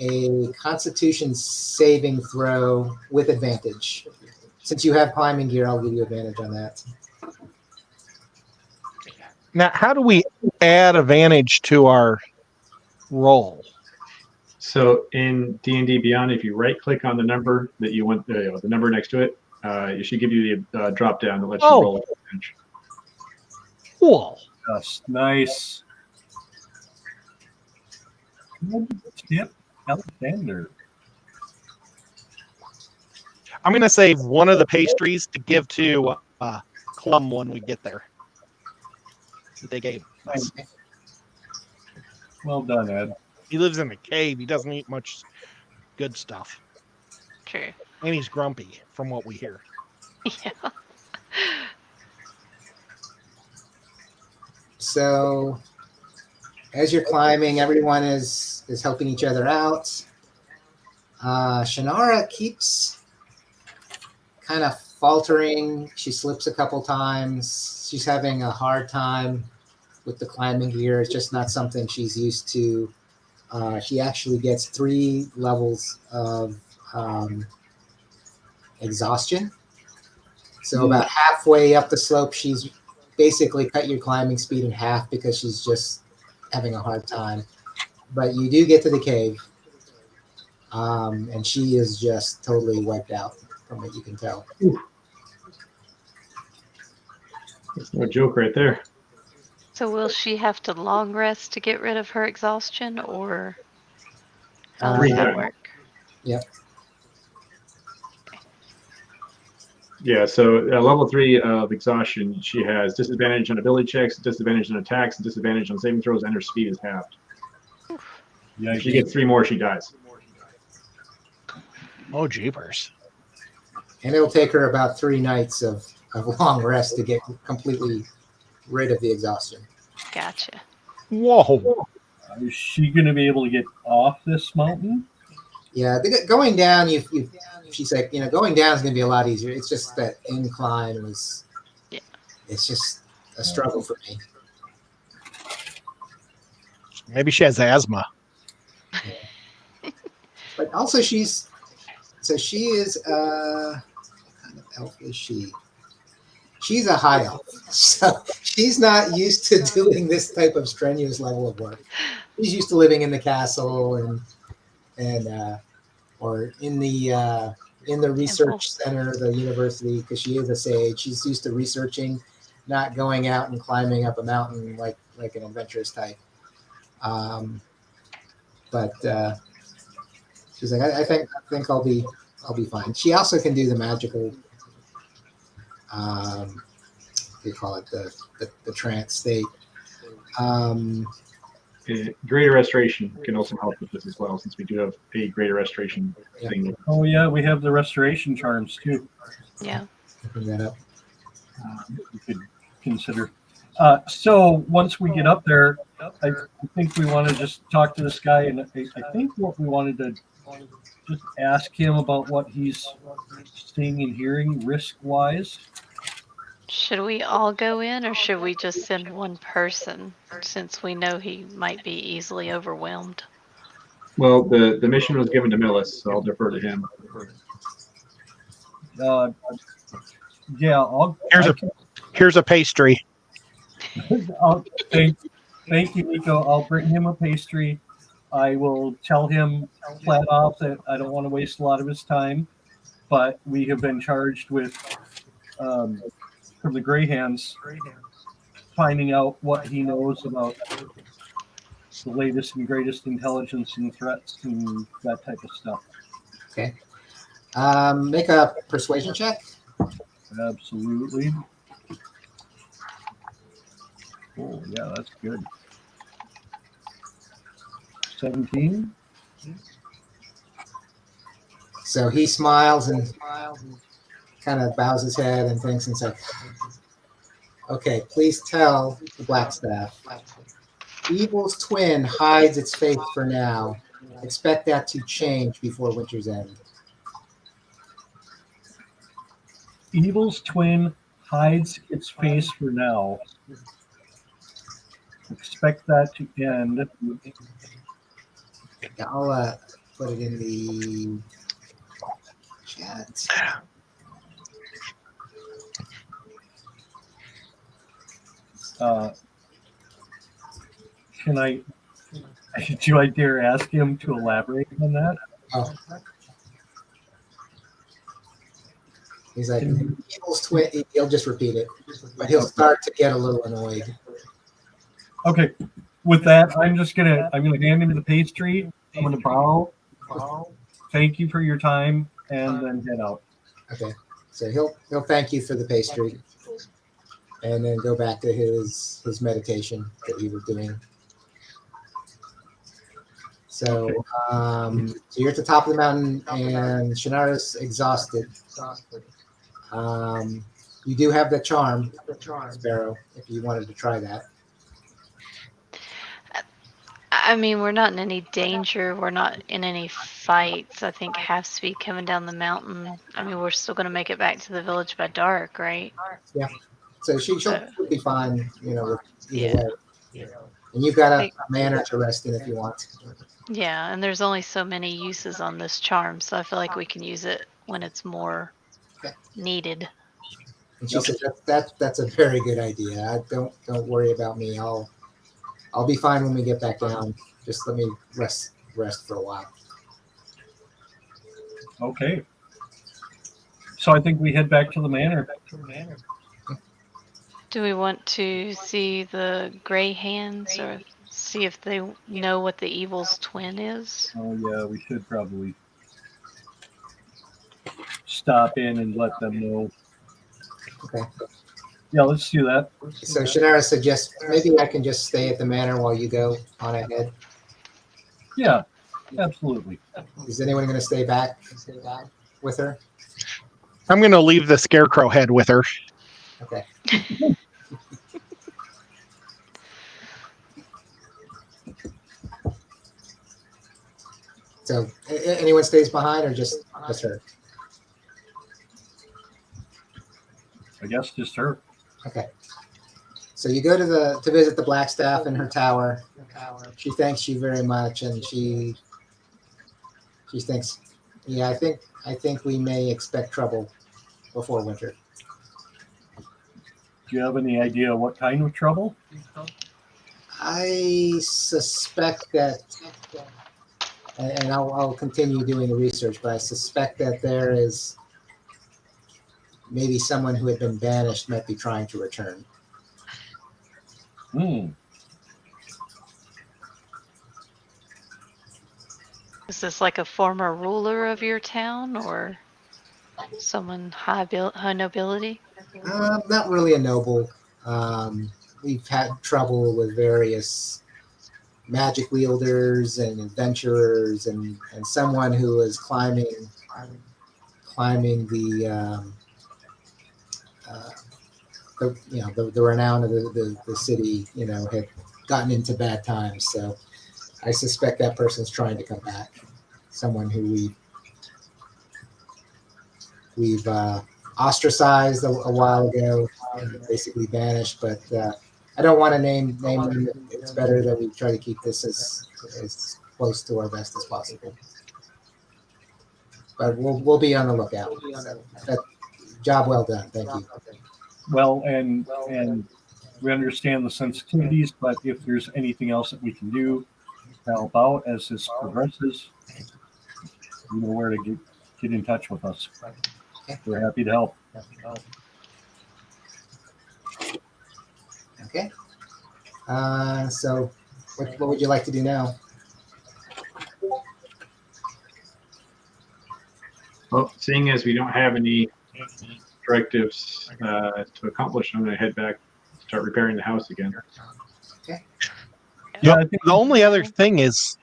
a Constitution saving throw with advantage. Since you have climbing gear, I'll give you advantage on that. Now, how do we add advantage to our roll? So in D&D Beyond, if you right-click on the number that you want, the number next to it, it should give you the drop-down that lets you roll a advantage. Cool. Yes, nice. Yep, Alexander. I'm going to save one of the pastries to give to Clum when we get there. They gave us. Well done, Ed. He lives in a cave. He doesn't eat much good stuff. True. And he's grumpy, from what we hear. Yeah. So as you're climbing, everyone is helping each other out. Shannara keeps kind of faltering. She slips a couple times. She's having a hard time with the climbing gear. It's just not something she's used to. She actually gets 3 levels of exhaustion. So about halfway up the slope, she's basically cut your climbing speed in half because she's just having a hard time. But you do get to the cave, and she is just totally wiped out from what you can tell. That's no joke right there. So will she have to long rest to get rid of her exhaustion, or how does that work? Yep. Yeah, so level 3 of exhaustion, she has disadvantage on ability checks, disadvantage on attacks, and disadvantage on saving throws, and her speed is halved. Yeah, If she gets 3 more, she dies. Oh, jeepers. And it'll take her about 3 nights of long rest to get completely rid of the exhaustion. Gotcha. Whoa. Is she going to be able to get off this mountain? Yeah, going down, she's like, going down is going to be a lot easier. It's just that incline was, Yeah. it's just a struggle for me. Maybe she has asthma. But also she is, what kind of elf is she? She's a high elf, so she's not used to doing this type of strenuous level of work. She's used to living in the castle and or in the research center, the university, because she is a sage. She's used to researching, not going out and climbing up a mountain like an adventurous type. But she's like, I think I'll be fine. She also can do the magical, what do you call it, the trance state. Greater Restoration can also help with this as well, since we do have a Greater Restoration thing. Oh yeah, we have the restoration charms too. Yeah. Bring that up. We could consider. So once we get up there, I think we want to just talk to this guy, and I think what we wanted to just ask him about what he's seeing and hearing risk-wise. Should we all go in, or should we just send one person, since we know he might be easily overwhelmed? Well, the mission was given to Millis, so I'll defer to him. Yeah, Here's a pastry. Thank you, Nico. I'll bring him a pastry. I will tell him flat off that I don't want to waste a lot of his time, but we have been charged with, from the Gray Hands, finding out what he knows about the latest and greatest intelligence and threats and that type of stuff. Okay. Make a persuasion check. Absolutely. Oh, yeah, that's good. 17. So he smiles and kind of bows his head and thinks and says, okay, please tell the Blackstaff. Evil's twin hides its face for now. Expect that to change before winter's end. Evil's twin hides its face for now. Expect that to end. Yeah, I'll put it in the chat. Do I dare ask him to elaborate on that? Oh. He's like, Evil's twin, he'll just repeat it, but he'll start to get a little annoyed. Okay. With that, I'm gonna hand him the pastry. I'm gonna bow. Thank you for your time, and then head out. Okay. So he'll thank you for the pastry and then go back to his meditation that he was doing. So, so you're at the top of the mountain and Shannara's exhausted. You do have the charm, Sparrow, if you wanted to try that. I mean, we're not in any danger. We're not in any fights. I think half speed coming down the mountain. I mean, we're still going to make it back to the village by dark, right? Yeah. So she'll be fine, either Yeah. way. And you've got a manor to rest in if you want. Yeah, and there's only so many uses on this charm, so I feel like we can use it when it's more needed. And she said that's a very good idea. Don't worry about me. I'll be fine when we get back down. Just let me rest for a while. Okay. So I think we head back to the manor. Do we want to see the Gray Hands or see if they know what the Evil's twin is? Oh yeah, we should probably stop in and let them know. Okay. Yeah, let's do that. So Shannara suggests maybe I can just stay at the manor while you go on ahead. Yeah, absolutely. Is anyone going to stay back with her? I'm going to leave the scarecrow head with her. Okay. So anyone stays behind or just her? I guess just her. Okay. So you go to visit the Blackstaff in her tower. She thanks you very much, and she thinks, yeah, I think we may expect trouble before winter. Do you have any idea what kind of trouble? I suspect that, and I'll continue doing the research, but I suspect that there is maybe someone who had been banished might be trying to return. Is this like a former ruler of your town or someone high nobility? Not really a noble. We've had trouble with various magic wielders and adventurers, and someone who is climbing the renown of the city. Had gotten into bad times. So I suspect that person's trying to come back. Someone who we've ostracized a while ago, basically banished. But I don't want to name them. It's better that we try to keep this as close to our vest as possible. But we'll be on the lookout. So, job well done. Thank you. Well, and we understand the sensitivities, but if there's anything else that we can do to help out as this progresses, you know where to get in touch with us. We're happy to help. Okay. So what would you like to do now? Well, seeing as we don't have any directives to accomplish, I'm going to head back, start repairing the house again. Okay. Yeah, The only other thing is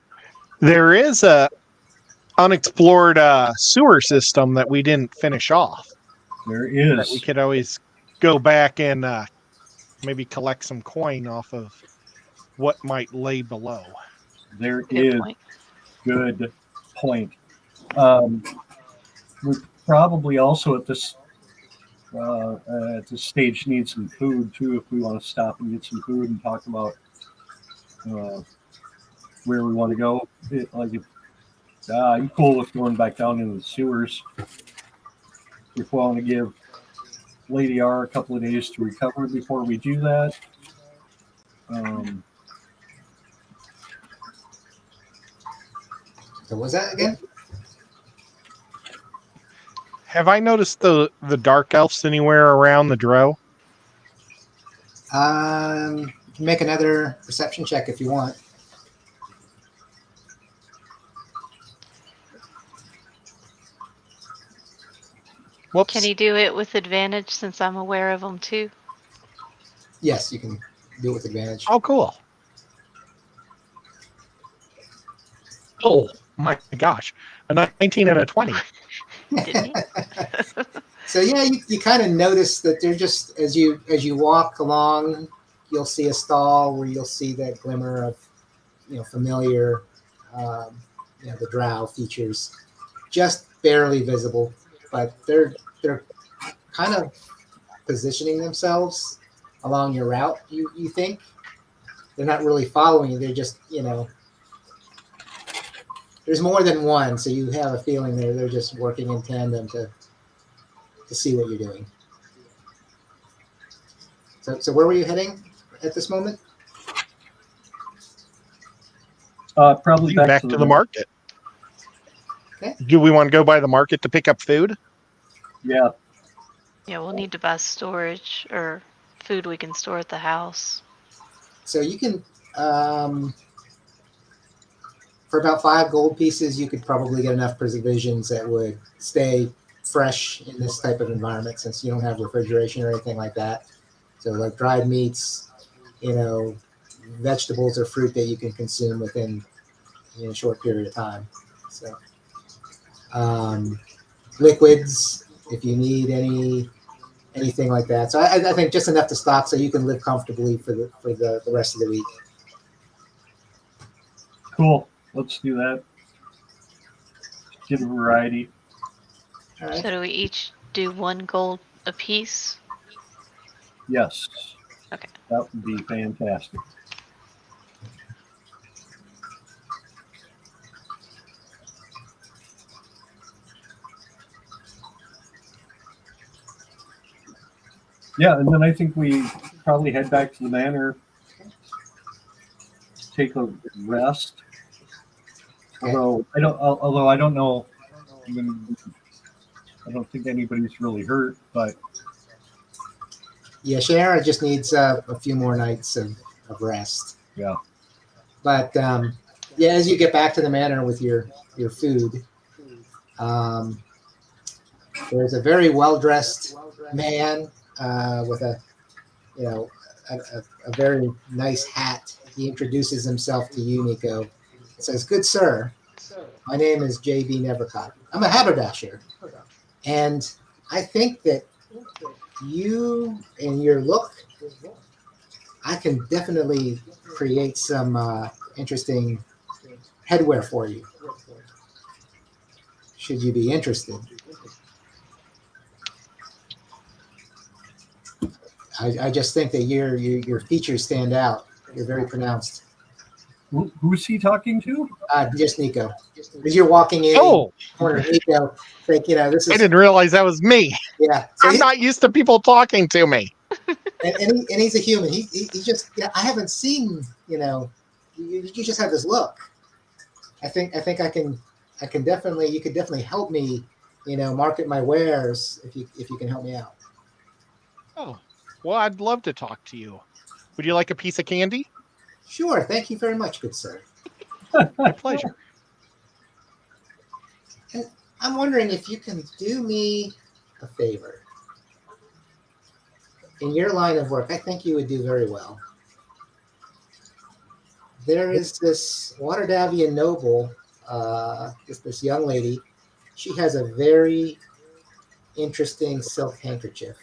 there is a unexplored sewer system that we didn't finish off. There That we is. could always go back and maybe collect some coin off of what might lay below. There Good is. point. Good point. We probably also at this stage need some food too, if we want to stop and get some food and talk about where we want to go. You cool with going back down into the sewers? If we want to give Lady R a couple of days to recover before we do that. So was that again? Have I noticed the dark elves anywhere around the Drow? You can make another perception check if you want. Whoops. Can he do it with advantage since I'm aware of them too? Yes, you can do it with advantage. Oh, cool. Oh my gosh, a 19 and a 20. Didn't he? So yeah, you kind of notice that they're just as you walk along, you'll see a stall where you'll see that glimmer of familiar the drow features, just barely visible, but they're kind of positioning themselves along your route. You think they're not really following you; they're just there's more than one, so you have a feeling they're just working in tandem to see what you're doing. So where were you heading at this moment? Probably Back to the market. Okay. Do we want to go by the market to pick up food? Yeah. Yeah, we'll need to buy storage or food we can store at the house. So you can, for about 5 gold pieces, you could probably get enough provisions that would stay fresh in this type of environment, since you don't have refrigeration or anything like that. So like dried meats, vegetables or fruit that you can consume within a short period of time. So liquids, if you need anything like that. So I think just enough to stock so you can live comfortably for the rest of the week. Cool. Let's do that. Get a variety. All right. So do we each do 1 gold apiece? Yes. Okay. That would be fantastic. Yeah, and then I think we probably head back to the manor, take a rest. Okay. Although I don't know, I don't think anybody's really hurt, but Yeah, Shannara just needs a few more nights of rest. yeah. But yeah, as you get back to the manor with your food, there's a very well dressed man with a a very nice hat. He introduces himself to you, Nico. He says, "Good sir, my name is J.B. Nevercott. I'm a haberdasher, and I think that you and your look, I can definitely create some interesting headwear for you. Should you be interested?" I just think that your features stand out. You're very pronounced. Who's he talking to? Just Nico. As you're walking in, Oh, corner Nico, think this I is didn't realize that was me. yeah. So I'm not used to people talking to me. and he's a human. He just I haven't seen you just have this look. I think I can definitely you could definitely help me market my wares if you can help me out. Oh, well, I'd love to talk to you. Would you like a piece of candy? Sure. Thank you very much, good sir. My pleasure. And I'm wondering if you can do me a favor. In your line of work, I think you would do very well. There is this Waterdavian noble, this young lady. She has a very interesting silk handkerchief,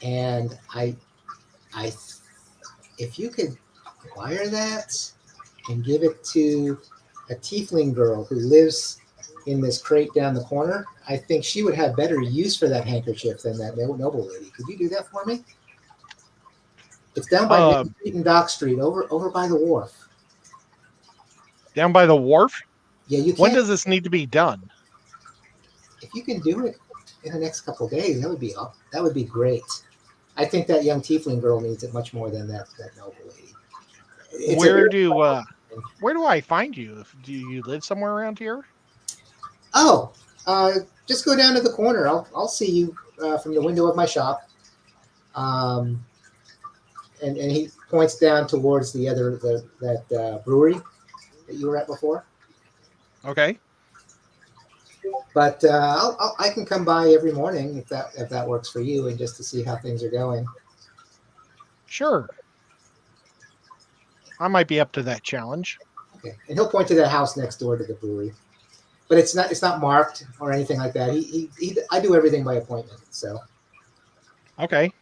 and if you could acquire that and give it to a tiefling girl who lives in this crate down the corner, I think she would have better use for that handkerchief than that noble lady. Could you do that for me? It's down by Main Street and Dock Street, over by the wharf. Down by the wharf? Yeah, you can. When does this need to be done? If you can do it in the next couple of days, that would be great. I think that young tiefling girl needs it much more than that noble lady. Where do I find you? Do you live somewhere around here? Oh, just go down to the corner. I'll see you from the window of my shop. And he points down towards that brewery that you were at before. Okay. But I can come by every morning if that works for you, and just to see how things are going. Sure. I might be up to that challenge. Okay, and he'll point to that house next door to the brewery, but it's not marked or anything like that. I do everything by appointment. So Okay.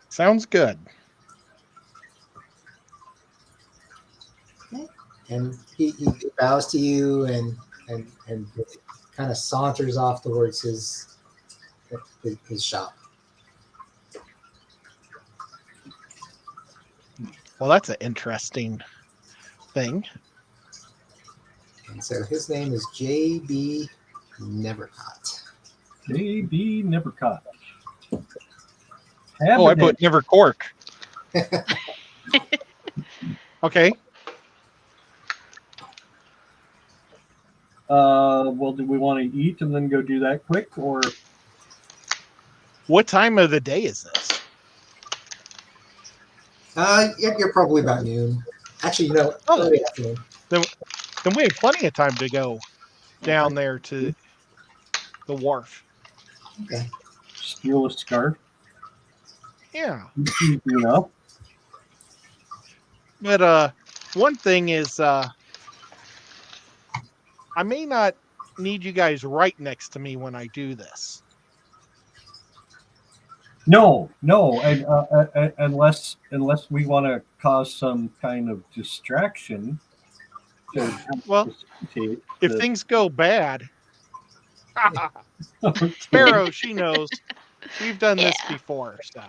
Sounds good. okay. And he bows to you and kind of saunters off towards his shop. Well, that's an interesting thing. And so his name is J.B. Nevercott. J.B. Nevercott. Oh, I put never cork. Okay. Well, do we want to eat and then go do that quick, or What time of the day is this? You're probably about noon. Actually, early afternoon. Then we have plenty of time to go down there to the wharf. Okay. steal a scarf? Yeah. You know. But one thing is I may not need you guys right next to me when I do this. No, and unless we want to cause some kind of distraction to Well, facilitate if the- things go bad, Sparrow, she knows. We've done this Yeah. before, so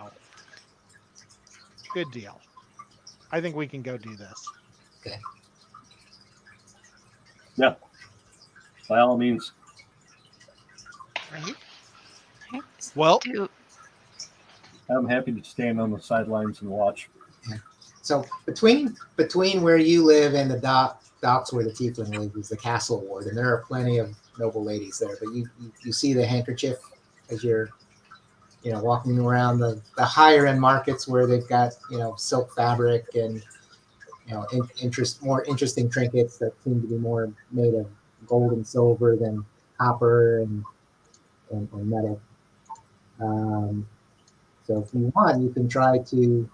good deal. I think we can go do this. yeah, by all means. Right. Well, Do I'm happy to stand on the sidelines and watch. So between where you live and the docks where the tiefling lives is the castle ward, and there are plenty of noble ladies there. But you see the handkerchief as you're walking around the higher end markets where they've got silk fabric and more interesting trinkets that seem to be more made of gold and silver than copper and metal. So if you want, you can try to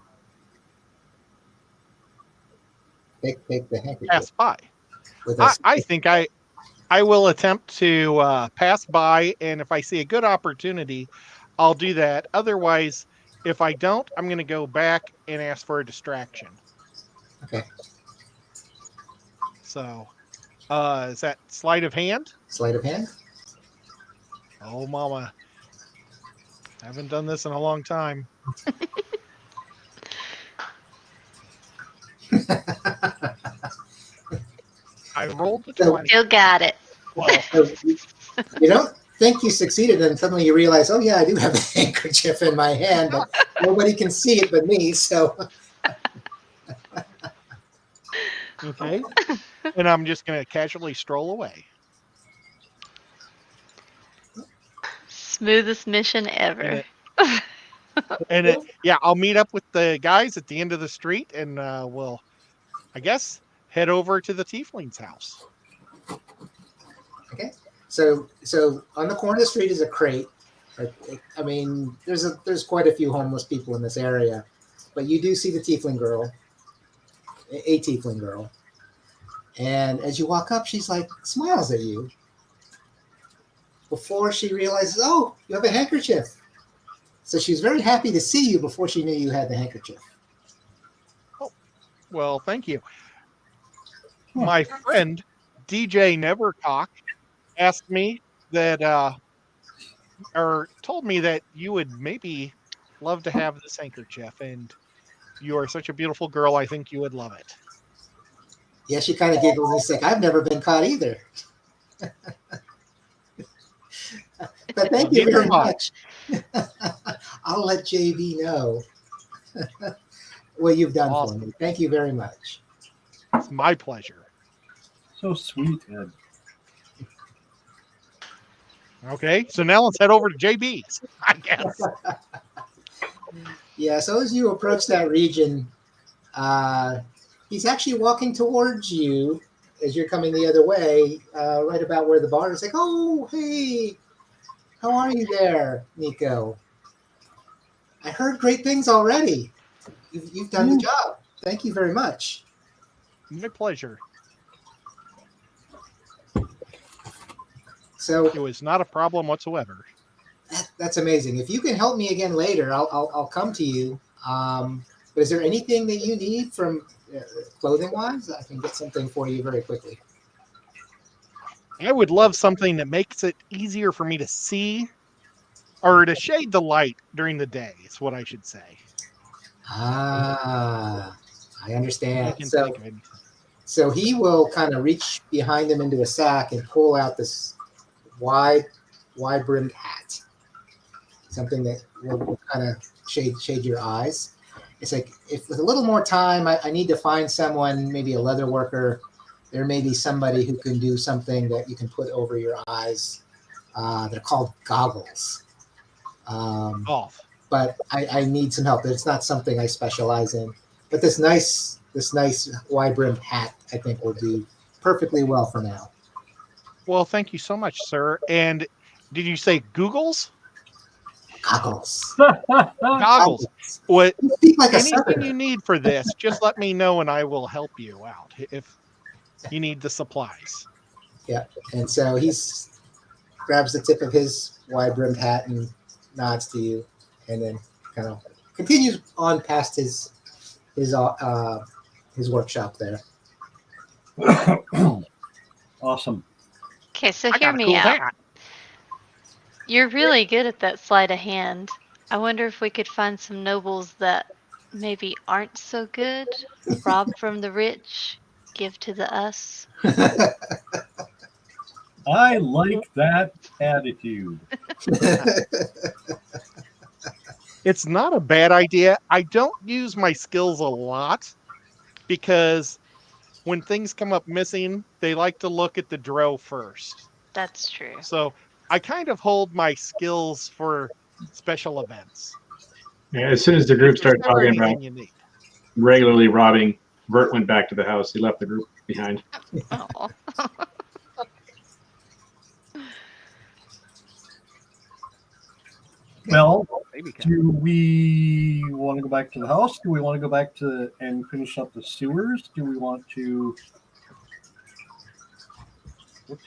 take the handkerchief pass by. with us. I think I will attempt to pass by, and if I see a good opportunity, I'll do that. Otherwise, if I don't, I'm going to go back and ask for a distraction. Okay. So, is that sleight of hand? Sleight of hand. Oh, mama. Haven't done this in a long time. I rolled the 20. still got it. Well, So you don't think you succeeded, and suddenly you realize, oh yeah, I do have the handkerchief in my hand, but nobody can see it but me. So okay. And I'm just going to casually stroll away. Smoothest mission ever. Yeah, I'll meet up with the guys at the end of the street, and we'll, I guess, head over to the tiefling's house. okay. So on the corner of the street is a crate. I mean, there's quite a few homeless people in this area, but you do see the tiefling girl, a tiefling girl, and as you walk up, she's like smiles at you. Before she realizes, oh, you have a handkerchief. So she's very happy to see you before she knew you had the handkerchief. Well, thank you. My friend, DJ Nevercock, asked me that, or told me that you would maybe love to have this handkerchief, and you are such a beautiful girl, I think you would love it. Yeah, she kind of giggles and says, I've never been caught either. But thank you very much. I'll let JB know what you've done Awesome. for me. Thank you very much. It's my pleasure. So sweet, Ed. Okay, so now let's head over to JB's, I guess. Yeah, so as you approach that region, he's actually walking towards you as you're coming the other way, right about where the bar is. Like, oh, hey, how are you there, Nico? I heard great things already. You've done the job. Thank you very much. My pleasure. So It was not a problem whatsoever. that's amazing. If you can help me again later, I'll come to you. But is there anything that you need from clothing wise? I can get something for you very quickly. I would love something that makes it easier for me to see or to shade the light during the day, is what I should say. I I understand. can So think of it. So he will kind of reach behind him into a sack and pull out this wide brimmed hat. Something that will kind of shade your eyes. It's like, if with a little more time, I need to find someone, maybe a leather worker. There may be somebody who can do something that you can put over your eyes. They're called goggles. Off. But I need some help. It's not something I specialize in. But this nice wide brimmed hat, I think, will do perfectly well for now. Well, thank you so much, sir. And did you say Googles? Goggles. Goggles. What You speak like a anything southerner. you need for this, just let me know and I will help you out if you need the supplies. And so he's grabs the tip of his wide brimmed hat and nods to you, and then kind of continues on past his workshop there. Awesome. Okay, so I hear got a me cool out. hat. You're really good at that sleight of hand. I wonder if we could find some nobles that maybe aren't so good, rob from the rich, give to the us. I like that attitude. It's not a bad idea. I don't use my skills a lot because when things come up missing, they like to look at the dro first. That's true. So I kind of hold my skills for special events. Yeah, as soon as the group If there's started ever talking about anything you need. regularly robbing, Bert went back to the house. He left the group behind. Oh. Well, Maybe do we want to go back to the house? Do we want to go back to and finish up the sewers? Do we want to?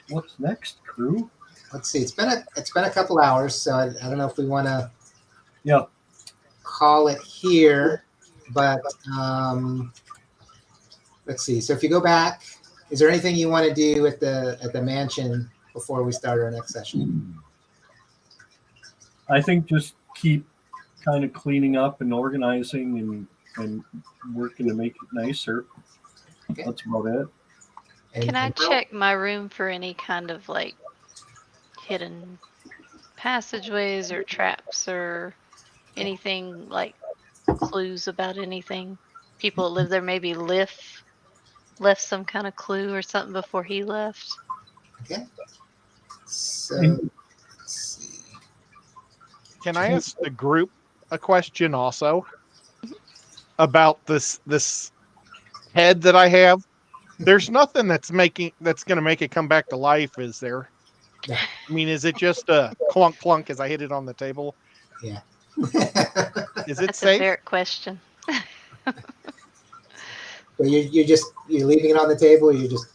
What's next, crew? Let's see. It's been a couple hours, so I don't know if we want to Yeah. call it here, but let's see. So if you go back, is there anything you want to do at the mansion before we start our next session? I think just keep kind of cleaning up and organizing and working to make it nicer. Okay. That's about it. Can I check my room for any kind of like hidden passageways or traps or anything like clues about anything? People that live there maybe left some kind of clue or something before he left. Okay. So let's see. Can I ask the group a question also about this head that I have? There's nothing that's going to make it come back to life, is there? Yeah. I mean, is it just a clunk clunk as I hit it on the table? Yeah. Is it That's safe? a fair question. So you're leaving it on the table, or you're just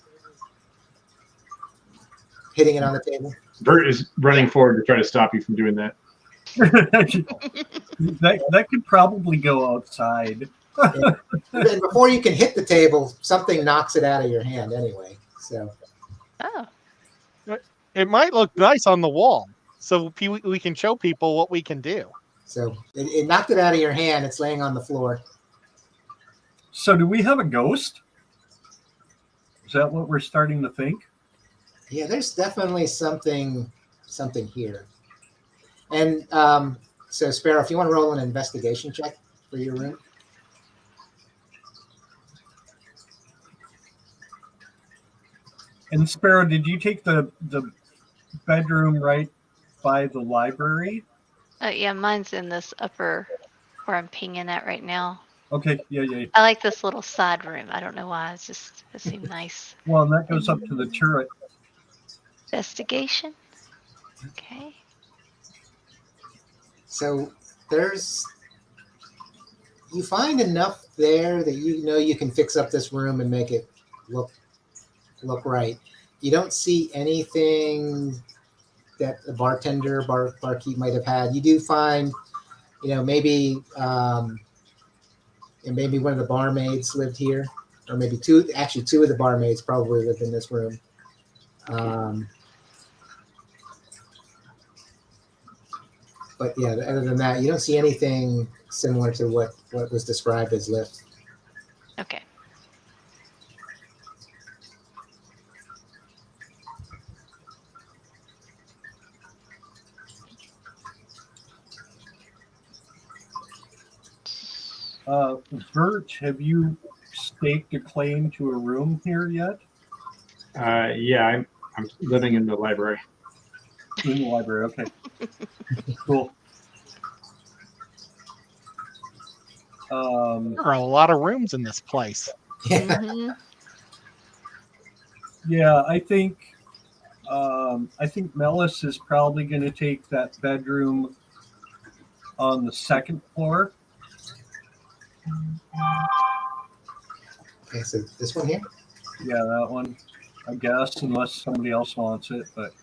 hitting it on the table? Bert is running forward to try to stop you from doing that. that could probably go outside. And before you can hit the table, something knocks it out of your hand anyway. So Oh, It might look nice on the wall, so we can show people what we can do. so it knocked it out of your hand. It's laying on the floor. So do we have a ghost? Is that what we're starting to think? Yeah, there's definitely something here. And so Sparrow, if you want to roll an investigation check for your room. And Sparrow, did you take the bedroom right by the library? yeah, mine's in this upper where I'm pinging at right now. Okay, yeah. I like this little side room. I don't know why. It seemed nice. Well, and that goes up to the turret. Investigation. Okay. So you find enough there that you can fix up this room and make it look right. You don't see anything that the barkeep might have had. You do find, maybe maybe one of the barmaids lived here, or maybe two of the barmaids probably lived in this room. But yeah, other than that, you don't see anything similar to what was described as lift. Okay. Bert, have you staked a claim to a room here yet? Yeah, I'm living in the library. In the library, okay. Cool. There are a lot of rooms in this place. Mm-hmm. Yeah, I think Melis is probably going to take that bedroom on the second floor. Okay, so this one here? Yeah, that one, I guess, unless somebody else wants it. But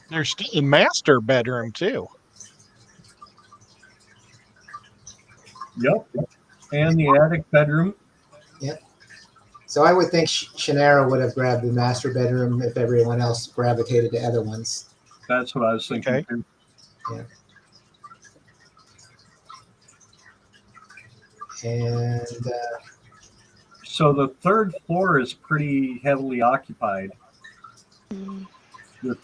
There's still a master bedroom too. Yep. And the attic bedroom. So I would think Shannara would have grabbed the master bedroom if everyone else gravitated to other ones. That's what I was thinking Okay. too. And So the third floor is pretty heavily occupied Mm. with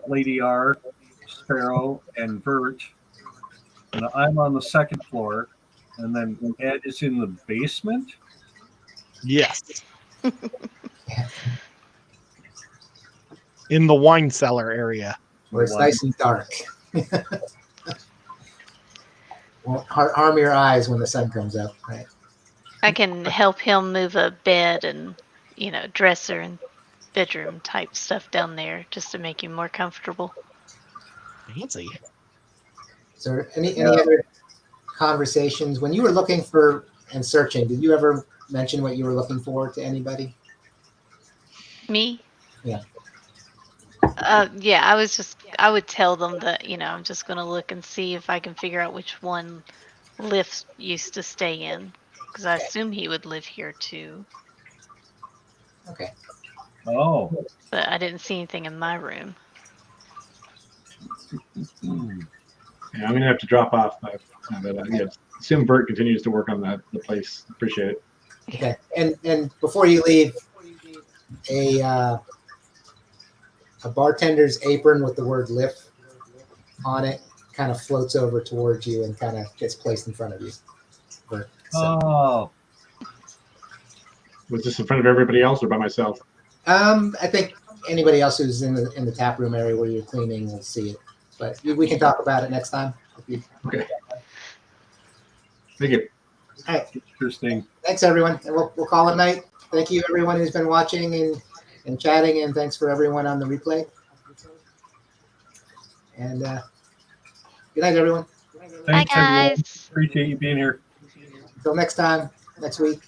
Lady R, Sparrow, and Vert. And I'm on the second floor. And then Ed is in the basement. Yes. In the wine cellar area. where it's nice and dark. Won't harm your eyes when the sun comes up, right? I can help him move a bed and, dresser and bedroom type stuff down there just to make him more comfortable. Fancy. Is there any other conversations when you were looking for and searching? Did you ever mention what you were looking for to anybody? Me? Yeah. Yeah, I would tell them that, I'm just going to look and see if I can figure out which one Lift used to stay in. Because I assume he would live here too. Okay. Oh. But I didn't see anything in my room. Hmm. Yeah, I'm gonna have to drop off. But yeah, assume Bert continues to work on the place. Appreciate it. Okay. And before you leave, a bartender's apron with the word "lift" on it kind of floats over towards you and kind of gets placed in front of you. Bert, so. Oh. Was this in front of everybody else or by myself? I think anybody else who's in the tap room area where you're cleaning will see it, but we can talk about it next time. Okay. Thank you. All right. Interesting. Thanks, everyone. And we'll call it night. Thank you, everyone who's been watching and chatting, and thanks for everyone on the replay. And good night, everyone. Thanks, Bye, everyone. guys. Appreciate you being here. Until next time, next week.